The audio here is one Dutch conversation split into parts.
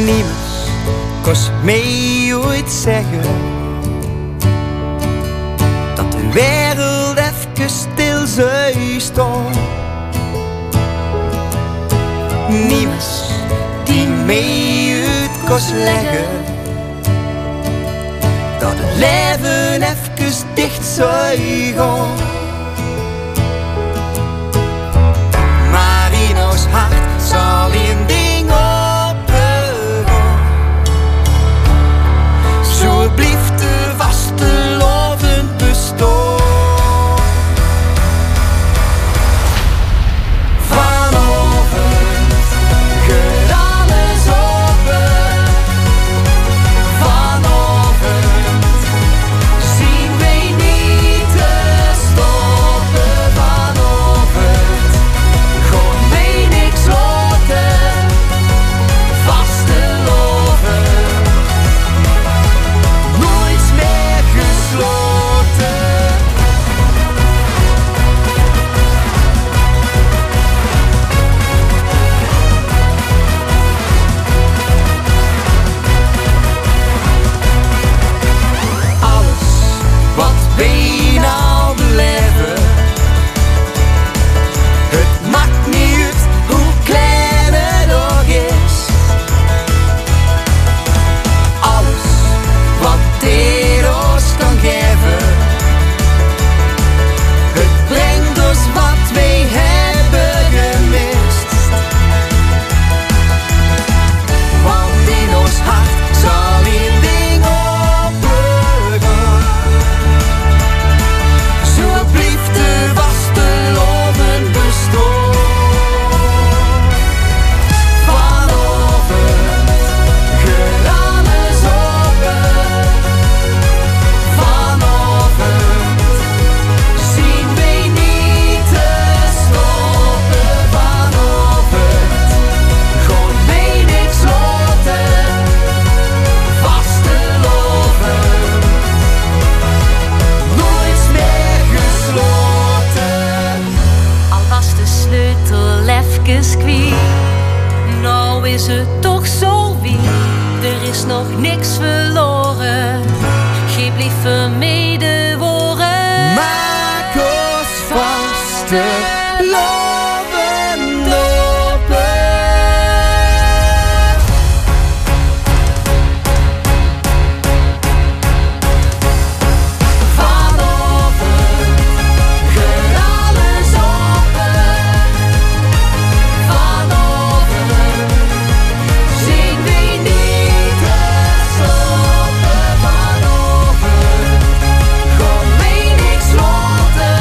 Niemand kost mij ooit zeggen dat de wereld even stil zou staan. Niemand die mij uit kost leggen dat het leven even dicht zou gaan. Maar in ons hart zal een ding opengaan. Zo blijft de vaste loven bestaan. Vanavond gaat alles open. Vanavond zien wij niet te stoppen. Vanavond gewoon wij niks laten. Vaste loven, nooit meer gesloten. Alles wat wij nou beleven, het maakt niet uit hoe klein het ook is. Alles wat dit ons kan geven, het brengt ons wat wij hebben gemist. Want in ons hart zal een ding opengaan. Zo blijft de vaste loven bestaan. Vanavond gaat alles open. Vanavond zien wij niet te stoppen. Vanavond gewoon wij niks laten. Vaste loven, nooit meer gesloten. Al was de sleutel even kwijt, nou is het toch zo wie. Er is nog niks verloren, geef liever medeworen. Maak ons vaste loven open. Vanavond gaat alles open. Vanavond zien wij niet te stoppen. Vanavond gewoon wij niks laten.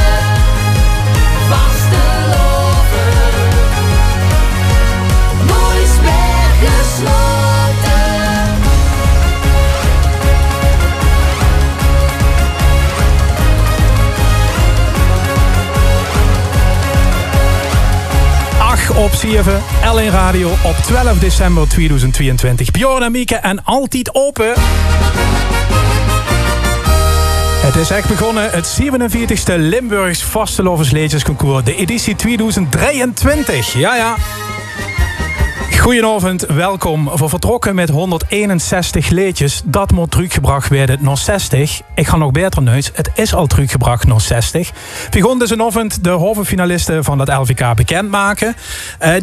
Vaste loven, nooit meer gesloten. Op 7, L1 Radio op 12 december 2022. Bjorn en Mieke en altijd open. Het is echt begonnen, het 47e Limburgs Vastelovensliedjesconcours, de editie 2023. Ja. Goedenavond, welkom. We vertrokken met 161 liedjes. Dat moet teruggebracht werden naar 60. Ik ga nog beter nuits. Het is al teruggebracht naar 60. We gaan dus vanochtend de halve-finalisten van dat LVK bekendmaken.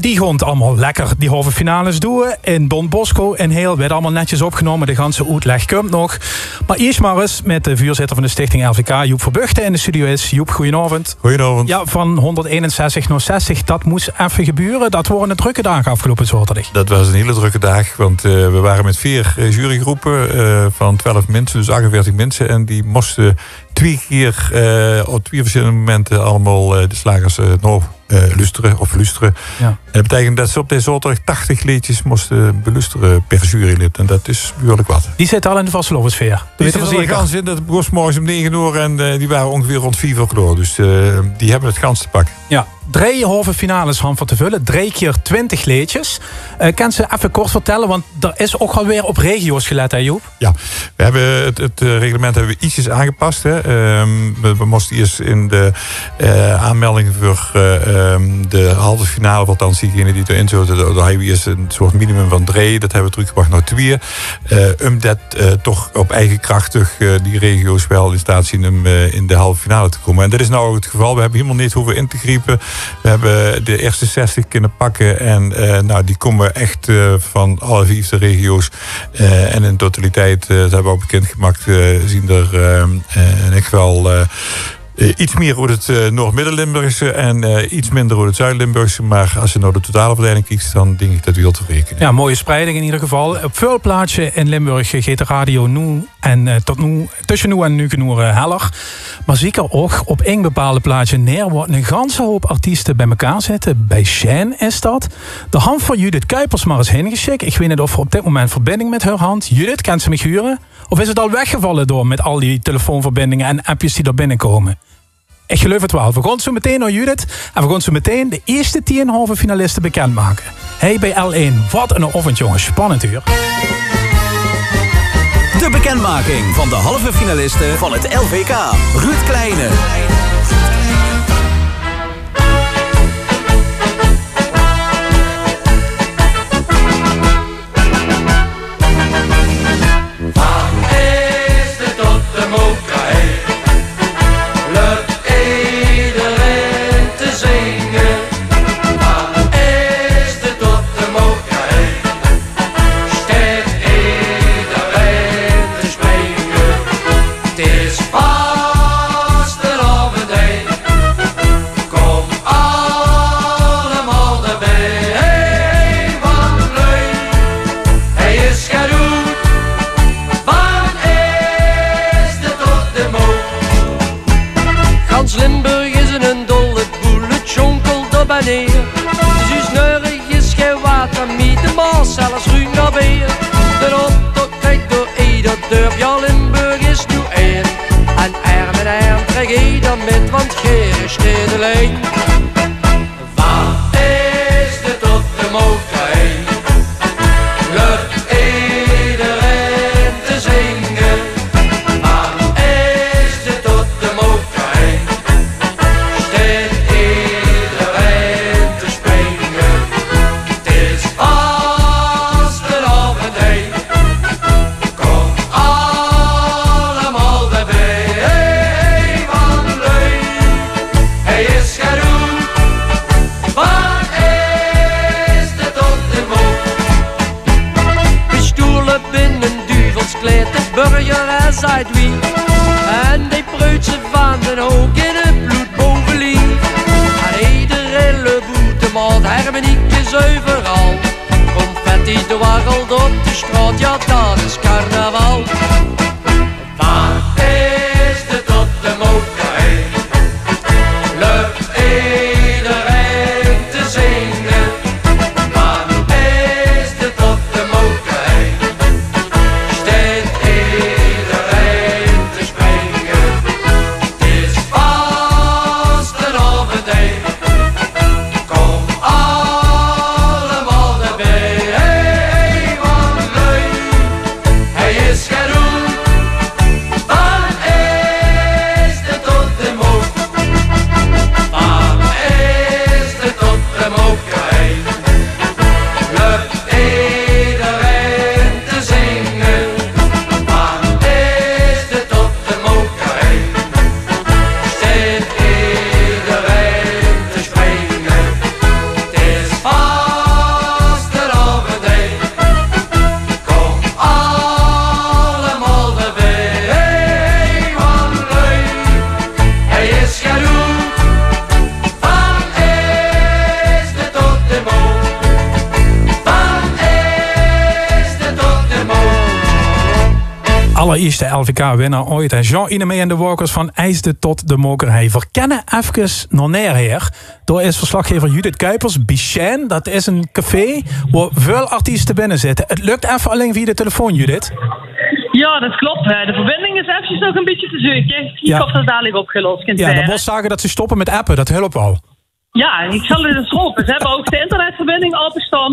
Die gaan allemaal lekker die halve-finales doen. In Don Bosco in Heel werd allemaal netjes opgenomen. De ganse uitleg komt nog. Maar eerst maar eens met de vuurzitter van de stichting LVK, Joep Verbuchten in de studio is. Joep, goedenavond. Goedenavond. Ja, van 161 naar 60, dat moest even gebeuren. Dat waren een drukke dagen afgelopen zaterdag. Dat was een hele drukke dag, want we waren met 4 jurygroepen van 12 mensen, dus 48 mensen. En die moesten 2 keer op 2 verschillende momenten allemaal de slagers luisteren. Ja. En dat betekent dat ze op deze zaterdag 80 liedjes moesten beluisteren per jurylid. En dat is behoorlijk wat. Die zitten al in de vastelovensfeer. Die zitten er gans in. Dat begon morgens om 9 uur en die waren ongeveer rond 4 uur klaar. Dus die hebben het gans te pakken. Ja, 3 halve finales van te vullen. 3 keer 20 leedjes. Kan ze even kort vertellen, want er is ook alweer op regio's gelet, hè Joep? Ja, we hebben het reglement hebben we ietsjes aangepast. Hè. We moesten eerst in de aanmelding voor de halve finale, althans diegene die erin zouden, daar hebben we eerst een soort minimum van 3. Dat hebben we teruggebracht naar 2. Dat toch op eigen krachtig die regio's wel in staat zien om in de halve finale te komen. En dat is nou het geval. We hebben helemaal niet hoeven in te griepen. We hebben de eerste 60 kunnen pakken. En die komen echt van alle 4 regio's. En in totaliteit, dat hebben we ook bekendgemaakt, zien er in echt wel iets meer uit het Noord-Midden-Limburgse en iets minder uit het Zuid-Limburgse. Maar als je nou de totale verdeling kiest, dan denk ik dat wel te rekenen. Ja, mooie spreiding in ieder geval. Op veel plaatsen in Limburg gaat de radio nu en tot nu, tussen nu en nu heller. Maar zeker ook op één bepaalde plaatsje neer wordt een ganse hoop artiesten bij elkaar zitten. Bij Shane is dat. De hand van Judith Kuipers maar eens heen geschikt. Ik weet niet of er op dit moment verbinding met haar hand. Judith, kan ze me huren? Of is het al weggevallen door met al die telefoonverbindingen en appjes die er binnenkomen? Ik geloof het wel. We gaan zo meteen naar Judith. En we gaan zo meteen de eerste 10 halve finalisten bekendmaken. Hey bij L1. Wat een ochtend, jongens. Spannend uur. De bekendmaking van de halve finalisten van het LVK. Ruud Kleine. Dus neurig is geen water, met de maas, zelfs ruim naar beer. De optocht krijgt door ieder dorp, ja Limburg is nu één. En arm in arm krijg ieder met, want geen stedelijn. Waar is de tot de motor heen? Lukt iedereen te zingen? Waar is de tot de motor heen? Steed burger en zijt wie. En die preutse van den hoog in het bloed bovenlief. En iedereen le boete maat, hermeniekjes overal. Confetti dwarrelt op de straat, ja dat is carnaval. Waar is de tot de motor heen? Lukt iedereen te zingen? Waar is de tot de motor heen? Allereerste LVK-winnaar ooit. Jean Inemee en de Walkers van IJsde tot de Mokerhei. Verkennen even nog neer. Door is verslaggever Judith Kuipers. Bichijn, dat is een café waar veel artiesten binnen zitten. Het lukt even alleen via de telefoon, Judith. Ja, dat klopt. De verbinding is eventjes nog een beetje te zoeken. Ik hoop dat dadelijk opgelost kunt zijn. zijn. Ja, dat wil zeggen dat ze stoppen met appen. Dat helpt wel. Ja, ik zal het eens roepen. Ze hebben ook de internetverbinding opgestaan.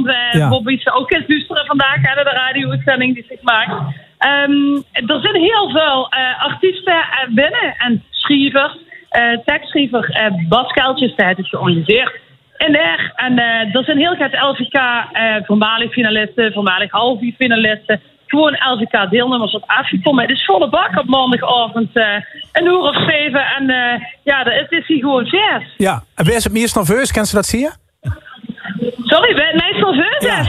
Bobby ze ook eens luisteren vandaag aan de radio-uitzending die zich maakt. Er zijn heel veel artiesten binnen en schrijvers, tekstschrijver Bas Kuiltjes heeft het georganiseerd. En er zijn heel veel LVK voormalig finalisten, voormalig halve finalisten. Gewoon LVK-deelnemers op afgekomen. Het is volle bak op maandagavond, 7:00. En het is hier gewoon vers. Ja, en wie is het meest nerveus? Kan ze dat zien? Sorry, ben je het meest nerveus? Ja.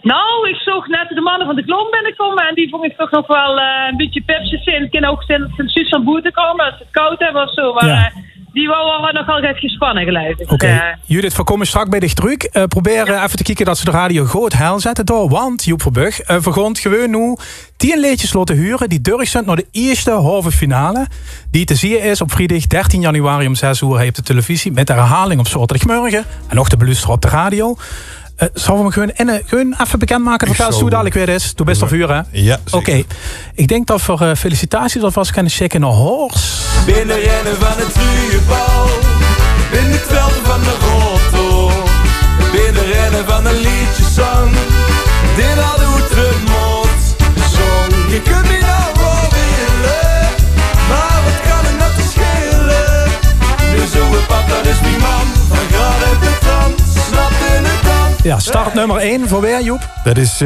Nou, ik zag net de mannen van de Klom binnenkomen. En die vond ik toch nog wel een beetje pepsjes in. Het kan ook zijn Suus van Boete komen als het koud hebben of zo. Maar die wou nog altijd gespannen geluid. Oké. Judith, we komen straks bij de druk. Probeer even te kijken dat ze de radio goed hel zetten door. Want Joep Verbug vergont gewoon nu 10 liedjes laten huren die durf zijn naar de eerste halve finale. Die te zien is op vrijdag 13 januari om 6:00 op de televisie. Met de herhaling op zaterdagmorgen. En nog te beluisteren op de radio. Zullen we hem gewoon even bekendmaken? Vertel eens hoe dadelijk weer is. Doe best op vuur, hè? Ja, Oké. Ik denk dat we felicitaties alvast kunnen checken naar Horst. Binnenrennen van het Rugebouw, binnen 12 van de Roto, binnenrennen van een liedjeszang, dit al doet het mot. Zong, je kunt niet nou wel willen, maar wat kan het nou te schelen? Nu zo pap, dat is mijn man, van graad uit de trant, snapt in het dan. Ja, start nummer 1 voor weer, Joep. Dat is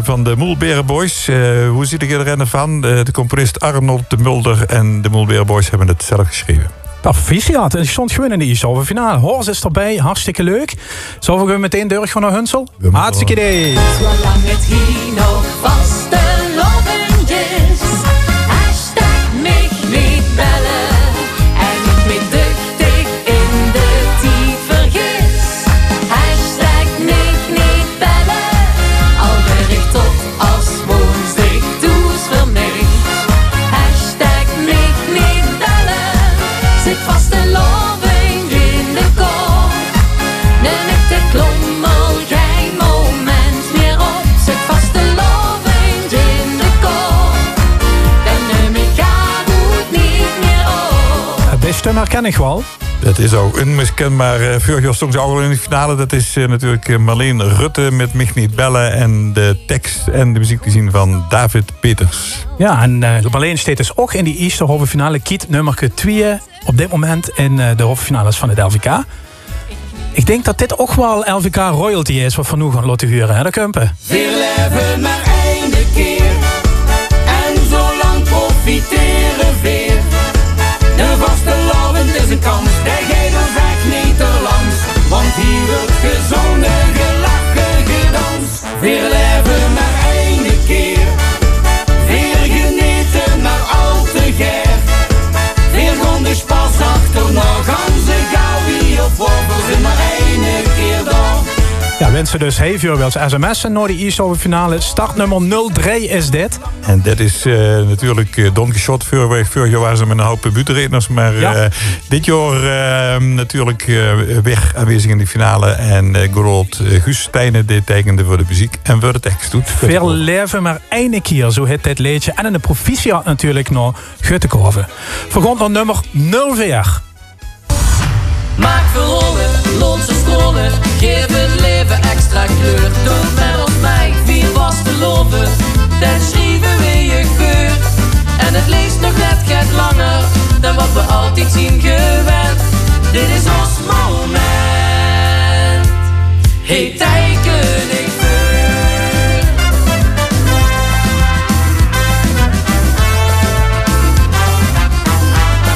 van de Moelberen Boys. Hoe ziet ik er rennen van? De componist Arnold de Mulder en de Moelberen Boys hebben het zelf geschreven. Proficiat. En die stond gewoon in de halve finale. Horst is erbij, hartstikke leuk. Zullen we meteen deur gaan naar Hunsel? Hartstikke idee. Zolang het hier nog vaste lovend is, hashtag mich niet bellen. En niet meer duchtig in de tijd vergis. Hashtag mich niet bellen. Al bericht tot als woensdag does voor mij. Hashtag mich niet bellen. Zit vast de loving in de kop. De echte klommel, geen moment meer op. Zit vast de loving in de kop. Dan neem ik haar goed niet meer op. Het beste herken ik wel. Dat is ook onmiskenbaar. Vorig jaar stond ze ook al in de finale. Dat is natuurlijk Marleen Rutte met Mich niet bellen. En de tekst en de muziek te zien van David Peters. Ja, en Marleen staat dus ook in die eerste halve finale. Kiet nummer 2 op dit moment in de halve finales van het LVK. Ik denk dat dit ook wel LVK royalty is wat we nu gaan laten huren, hè, de Kumpen. We leven maar één keer en zo lang profiteren weer. De vaste lovend is een kans, daar gaat ons echt niet te langs. Want hier wordt gezongen, gelachen, gedanst. We leven maar één keer, weer genieten maar al te ger. Weer gaan de spas achter, nou gaan ze gauw wie of we zijn maar één keer dan. Ja, wensen dus heel veel sms'en naar die eerste halve finale. Startnummer 03 is dit. En dat is natuurlijk Don Quixote. Vorig jaar waren ze met een hoop buurtredners. Maar dit jaar natuurlijk weer aanwezig in de finale. En Gorold Guus Stijnen die tekende voor de muziek en voor de tekst doet. Veel leven maar één keer, zo heet dit liedje. En in de proficiat natuurlijk naar Guttekorven. Vergond naar nummer 04. Maak verrollen, loont ze scrollen. Geef het leven extra kleur. Doe met ons mij, vier was te loven. Dan schrijven we je geur. En het leest nog net gaat langer dan wat we altijd zien gewend. Dit is ons moment. Hey, teken ik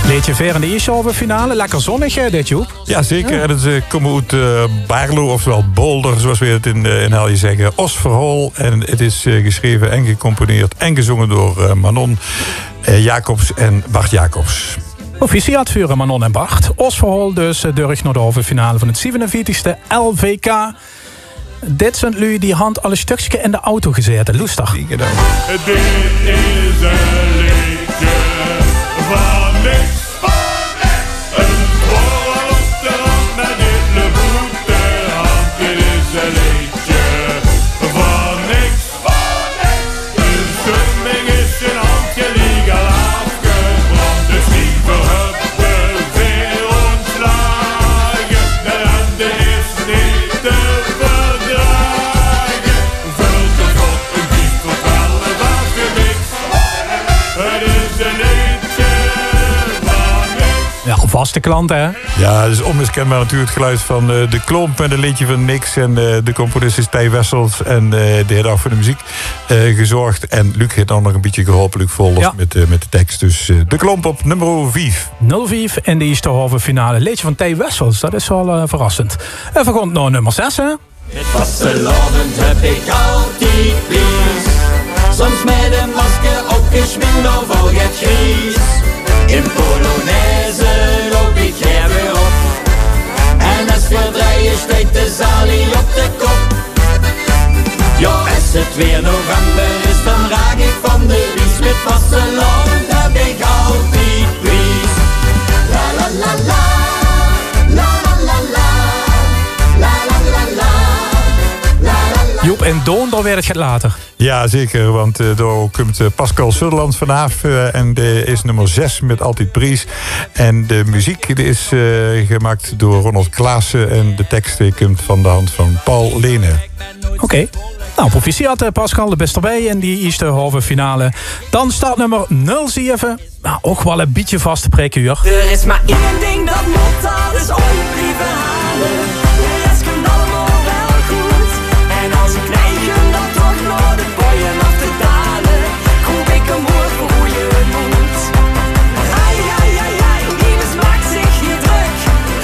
Leedje ver in de eerste halve finale. Lekker zonnig, dit Joep. Ja, zeker. Ja. En het komen uit Baarlo, oftewel Boulder, zoals we het in Helje zeggen. Osverhol. En het is geschreven en gecomponeerd en gezongen door Manon Jacobs en Bart Jacobs. Proficiat vuren Manon en Bart. Osverhol dus durg naar de halve finale van het 47e LVK. Dit zijn jullie die hand alle stukjes in de auto gezeten. Loestig. Dit is een liedje van niks. Een borrel op de rand met dit leboete hand. Dit is een liedje van niks. Een stumming is een handje legal afgebrand. De schiever hebt te veel ontslagen. De hand vaste klant, hè? Ja, het is onmiskenbaar natuurlijk het geluid van De Klomp met een liedje van Nix. En de componist is Tij Wessels. En die heeft ook voor de muziek gezorgd. En Luc heeft dan nog een beetje geholpen, Luc Volders, met de tekst. Dus De Klomp op nummer 5. 05 en die is de halve finale. Liedje van Tij Wessels, dat is wel verrassend. En we gaan naar nummer 6, hè? Het vastelavond heb ik altijd plees. Soms met een masker opgesminkt of al het gries. In Polonaise loop ik er weer op. En als voor draaien steekt de zalie op de kop. Ja, als het weer november is, dan raak ik van de wies. Met vastelavond heb ik altijd plees. La la la la, la la la la, la la la la. Joep en Doon, dan werd het later. Ja, zeker, want daar komt Pascal Sutherland vanaf. En die is nummer 6 met Altijd Pries. En de muziek die is gemaakt door Ronald Klaassen. En de tekst komt van de hand van Paul Lene. Oké. Nou, proficiat Pascal, de best erbij. En die is de halve finale. Dan staat nummer 07. Nou, ook wel een beetje vaste preekuur. Er is maar één ding dat moet, dat is ooit blijven halen. De rest komt allemaal wel goed. En als ik krijgen dan toch naar de boeien af te dalen. Koop ik hem hoor voor hoe je het moet. Hai, hai, hai, hai, niemand maakt zich hier druk.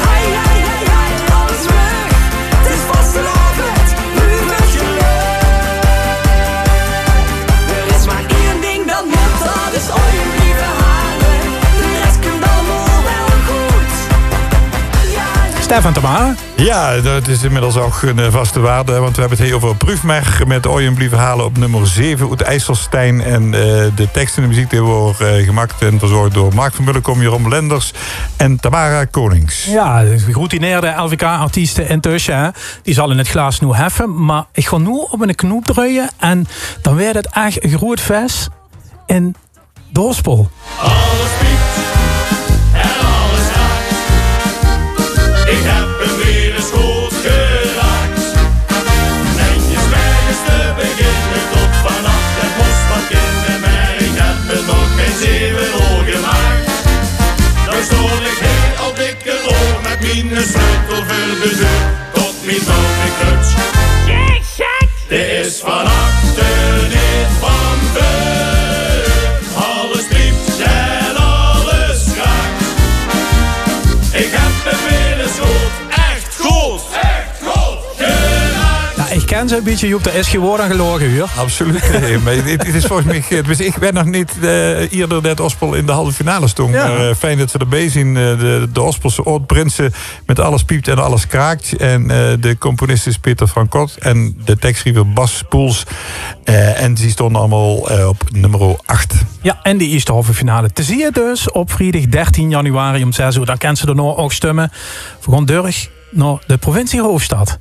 Hai, hai, hai, hai, alles terug. Het is vastelavond, nu met je leuk. Er is maar één ding dat moet, dat is ooit blijven halen. De rest komt allemaal wel goed. Stefan Tamara. Ja, dat is inmiddels ook een vaste waarde. Want we hebben het hier over Proefmerk met Ooyen blijven halen op nummer 7 uit IJsselstein. En de tekst en de muziek die worden gemaakt en verzorgd door Mark van Mullenkom, Jeroen Lenders en Tamara Konings. Ja, de geroutineerde LVK-artiesten intussen. Hè. Die zal in het glas nu heffen. Maar ik ga nu op een knoop draaien. En dan werd het echt een groot feest in Dorspel. Alles piept en alles raakt. Ik heb hem weer eens goed geraakt. Netjes ergens te beginnen tot vanaf het bos van kinderen. Maar ik heb me nog geen 7 oor gemaakt. Dan stond ik heel al dikke oor met mijn sleutel voor de deur. Tot mijn oude kluts. Dit is van achter, niet van voor. Alles piept en alles raakt. Ik heb hem weer eens goed, echt goed geraakt. Ja, ik ken ze een beetje, Joep. Dat is gewoon een gelogen uur. Absoluut. Nee, maar het is volgens mij... Dus ik ben nog niet eerder dat Ospel in de halve finale stond. Ja. Maar fijn dat ze erbij zien. De Ospelse oud-prinsen met alles piept en alles kraakt. En de componist is Peter van Kot. En de tekstschrijver Bas Poels. En die stonden allemaal op nummer 8. Ja, en die is de halve finale te zien dus op vrijdag 13 januari om 6 uur. Dan kan ze er nog ook stemmen. We gaan terug naar de provincie Hoofdstad.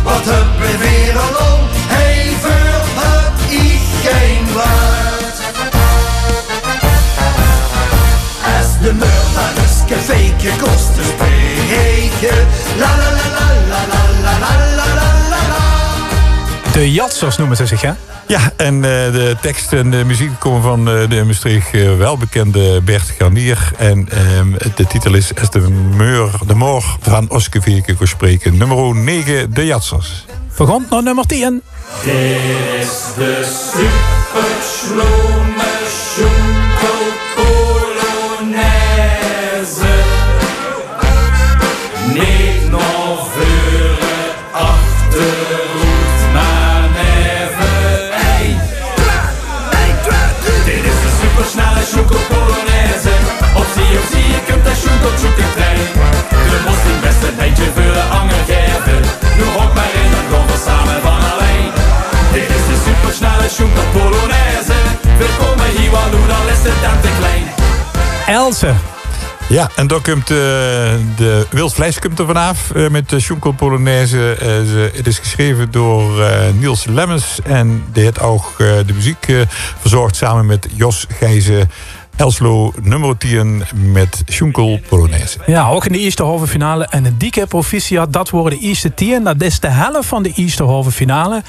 Wat heb je weer al hey, voor heb ik geen woord. Als de murderers fake kost te spreken. La la la la la la la la la la la. De Jatsers noemen ze zich, hè? Ja, en de tekst en de muziek komen van de in Maastricht welbekende Bert Garnier. En de titel is Als de Moor van Oske Vierke kon spreken. Nummer 9, de Jatsers. We gaan naar nummer 10. Dit is de super schloeme schunkel Polonaise. Niet nog voor het achterhoed, maar never ei. Dit is de supersnelle schunkel Polonaise. Op zie je kunt dat schunkel zoeken trein. De bos het beste beetje voor de angergeven. Nu ook maar in dat golven samen van alleen. Dit is de supersnelle schunkel Polonaise. We komen hier wel doen, dan is het dan te klein. Else. Ja, en dan komt de wild vlees komt er vanaf met de Schoenkel Polonaise. Het is geschreven door Niels Lemmens en die heeft ook de muziek verzorgd samen met Jos Gijzen. Elslo nummer 10 met Schoenkel Polonaise. Ja, ook in de eerste halve finale. En een dikke proficiat, dat worden de eerste 10. Dat is de helft van de eerste halve finale.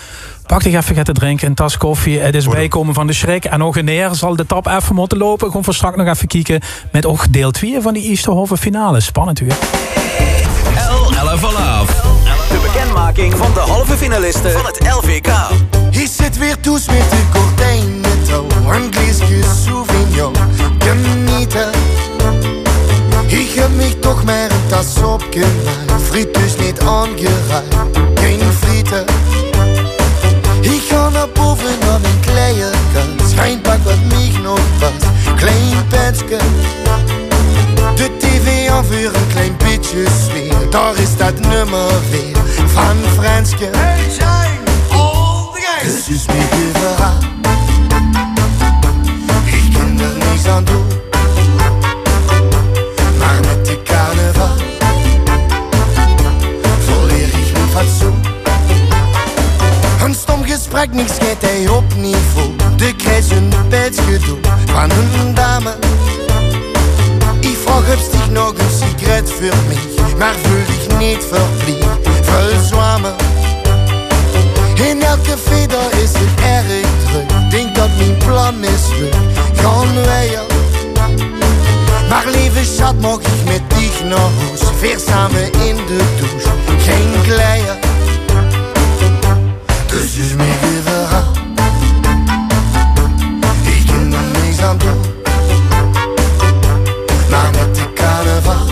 Pak dich even te drinken, een tas koffie. Het is bijkomen van de schrik. En ook neer zal de tap even moeten lopen. Gewoon voor straks nog even kijken. Met ook deel 2 van die eerste halve finale. Spannend weer. L11 vanaf. De bekendmaking van de halve finalisten van het LVK. Hier zit weer toes met de gordijnen touw. Een gläsje Sauvignon, genieten. Ik heb mich toch maar een tas opgemaakt. Friet dus niet aangeruimd, geen frieten. Ik ga naar boven naar mijn kleierkast. Geen pak wat mij nog past, klein petje. De tv aan voor een klein beetje sfeer. Daar is dat nummer weer van Franske. Hey zijn, all the guys. Dus is mij overal. Ik kan er niets aan doen. Maar met de carnaval verleer ik mijn fatsoen. Een stom gesprek, niks gaat hij op niveau. De krijg een bedgedoe van een dame. Ik vraag heb zich nog een sigaret voor mij, maar voel dich niet verplicht, vol zwamen. In elk café daar is het erg druk. Denk dat mijn plan mislukt, gaan wij er. Maar lieve schat, mag ik met dich naar huis? Weer samen in de douche, geen kleier. Dus is mij overal. Ik kan er niks aan doen. Maar met de carnaval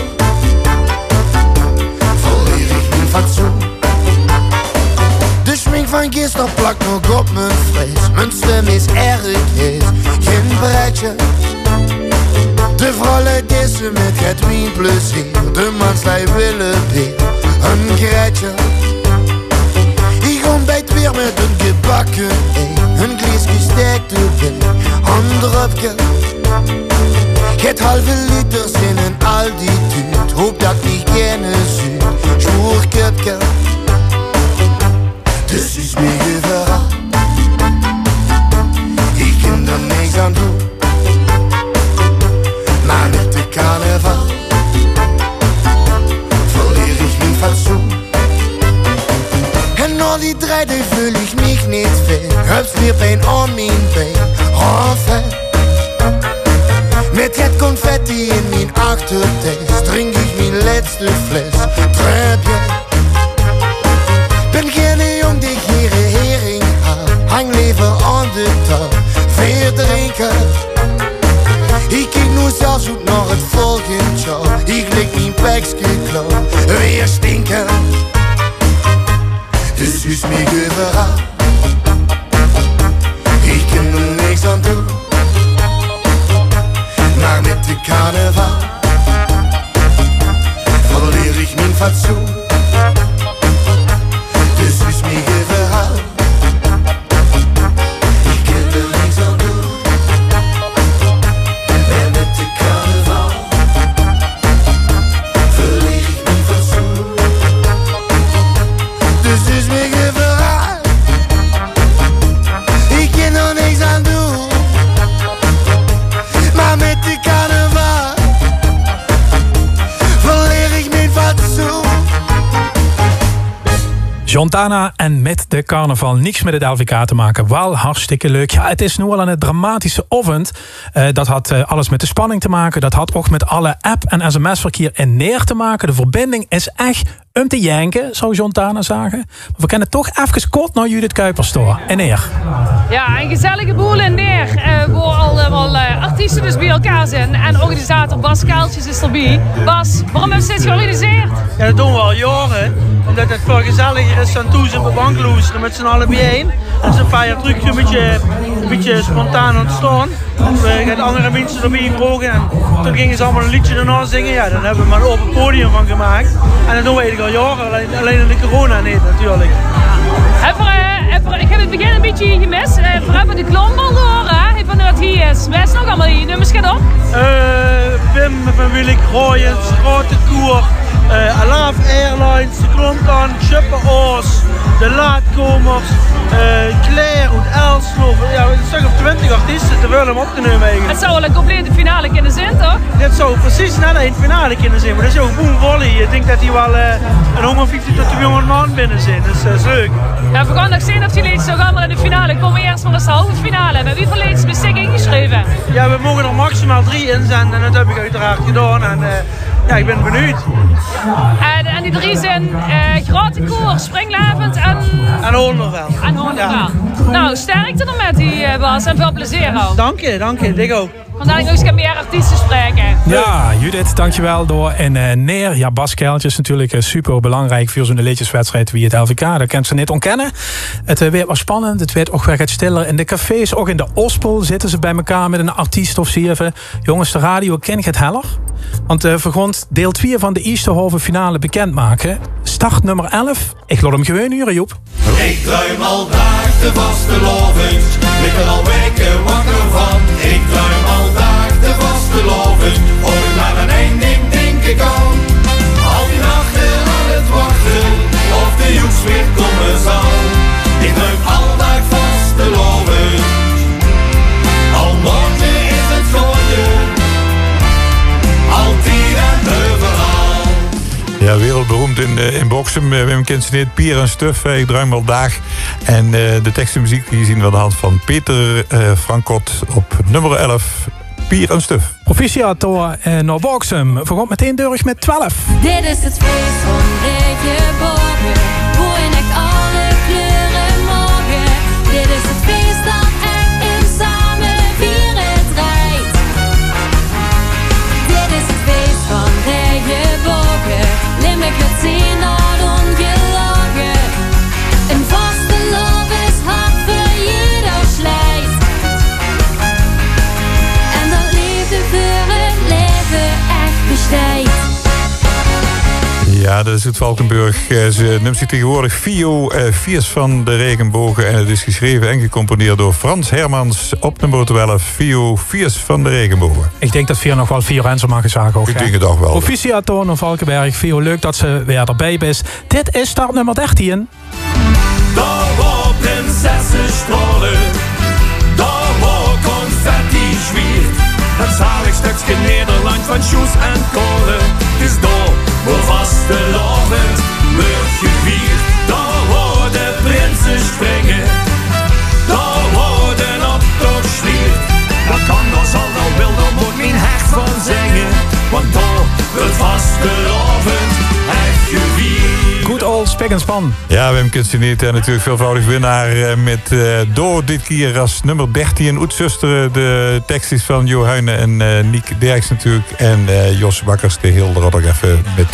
verleer ik mijn fatsoen. De schmink van gisteren plakt nog op mijn vlees. Mijn stem is erg heet, geen breitje. De vrouw luidt deze met het wienplezier. De manslui willen weer een grijtje. Ik ontbijt weer met een gebakken ei. Een gläsje sterkte wijn, een drupje. Het halve liters in een altitude. Hoop dat ik gerne zuur, schmoerkupje. Dus is mij overal. Ik kan er niks aan doen. Maar met de carnaval verleer ik mijn fatsoen. En na die drijde voel ik mich niet fijn. Heb weer pijn aan mijn been. Enfin. Met het confetti in mijn achtertuin drink ik mijn laatste fles. Trapje. Ben geen jong die hier een hering haalt. Hang liever aan de touw. Weer drinken. Ik kijk nu zelfs ook naar het volgend jaar. Ik lik mijn pekske klauw. Weer stinken. Dus is mij overal. Ik kan er niks aan doen. Maar met de carnaval verleer ik mijn fatsoen. Dus is mij overal. Ik kan er niks aan doen. En met de carnaval verleer ik mijn fatsoen. Dus is mij overal. Ik kan er niks aan doen. Maar met de carnaval verleer ik mijn fatsoen. Jontana en met de carnaval niks met het LVK te maken. Wel hartstikke leuk. Ja, het is nu al een dramatische avond. Dat had alles met de spanning te maken. Dat had ook met alle app- en sms-verkeer in neer te maken. De verbinding is echt te janken, zou Jontana zeggen. Maar we kennen toch even kort naar Judith Kuipers toe. En neer. Ja, een gezellige boel in neer. Waar allemaal artiesten dus bij elkaar zijn. En organisator Bas Kaaltjes is erbij. Bas, waarom hebben ze dit georganiseerd? Ja, dat doen we al jaren. Omdat het veel gezelliger is dan toen ze op de bank loesteren met z'n allen bijeen. En zo'n feiertruc een beetje spontaan ontstaan. We gaan andere mensen erbij vroegen. En toen gingen ze allemaal een liedje erna zingen. Ja, dan hebben we maar een open podium van gemaakt. En dat doen we eigenlijk al jaren. Alleen in de corona niet natuurlijk. Ik heb het begin een beetje gemist. We hebben de klombal door, hè? Van wat hier is. Wij nog allemaal die nummers gaat op. Wim van Willik, Royens, Grote Koer, Alaaf Airlines, de Klomtan, Schuppe Oos, de Laatkomers, Claire en Elslof. Ja, een stuk of 20 artiesten te willen op te nemen eigenlijk. Het zou wel een complete finale kunnen zijn, toch? Dit zou precies net een finale kunnen zijn, maar dat is ook boom volley. Ik denk dat die wel een 150 tot 200 man binnen zijn, dus dat is leuk. Ja, we gaan nog zien of die liedjes nog allemaal in de finale komen. Eerst maar eens de halve finale. Met wie voor liedjes ben ik ingeschreven? Ja, we mogen er maximaal 3 inzenden en dat heb ik uiteraard gedaan. En ja, ik ben benieuwd. En die 3 zijn Grote Koer, Springlevend en Hoornderveld. Ja. Nou, sterkte er met die Bas en veel plezier ook. Dank je, dik ook. Want dan nog eens meer artiesten spreken. Ja, Judith, dankjewel door. En Neer, ja, Bas Kuiltjes is natuurlijk super belangrijk voor zo'n liedjeswedstrijd wie het LVK. Dat kan ze niet ontkennen. Het werd wel spannend, het werd ook weer wat stiller. In de cafés, ook in de Ospel, zitten ze bij elkaar met een artiest of 7. Jongens, de radio ken ik het heller. Want we gaan deel 2 van de Easterhoven finale bekendmaken. Start nummer 11. Ik laat hem gewoon huren, Joep. Ik druim al dagen de vastelovend, lig er al weken wakker van. Ik druim al dagen de vastelovend, ooit maar een einding denk ik aan. Al die nachten aan het wachten, of de joeks weer komen zal. Ik druim al dagen vastelovend, al morgen is het geworden, altijd en overal. Ja, wereldberoemd in Boksem. Wim Kinseneet, Pier en Stuf. Ik druim al dag. En de tekst en muziek die zien we aan de hand van Peter Frankot op nummer 11. Pier en Stuf. Proficiat door naar Boksem. We gaan meteen door met 12. Dit is het feest van Regenbogen, hoe in echt alle kleuren mogen. Dit is het feest dat echt in samen vieren draait. Dit is het feest van Regenbogen, Limburg wordt zien naar ongelogen. Een vaste lof is hard voor jeder slijt. En dat liefde voor het leven echt bestaat. Ja, dat is het Valkenburg. Ze noemt zich tegenwoordig Fio Viers van de Regenbogen. En het is geschreven en gecomponeerd door Frans Hermans op nummer 12. Fio Viers van de Regenbogen. Ik denk dat Vier nog wel 4 rensen mag zagen. Ik denk het ook wel. Proficiat door naar Valkenberg. Fio, leuk dat ze weer erbij is. Dit is start nummer 13. Daar waar prinsessen stralen, daar waar confetti zwiert. Het zalig stukje Nederland van Sjoes en Kolen. Het is daar waar vastelovend wordt gevierd. Daar waar de prinsen springen, daar waar de optocht sliert. Dat kan, dat zal, dat wil, daar moet mijn hart van zingen. Want daar wordt vastelovend echt gevierd. Goed old Spek en Span. Ja, Wim Kinseneet en natuurlijk veelvoudig winnaar met door dit keer als nummer 13. Oetzusteren, de tekst is van Jo Huyne en Niek Derks natuurlijk. En Jos Bakkers, de heel er ook even met.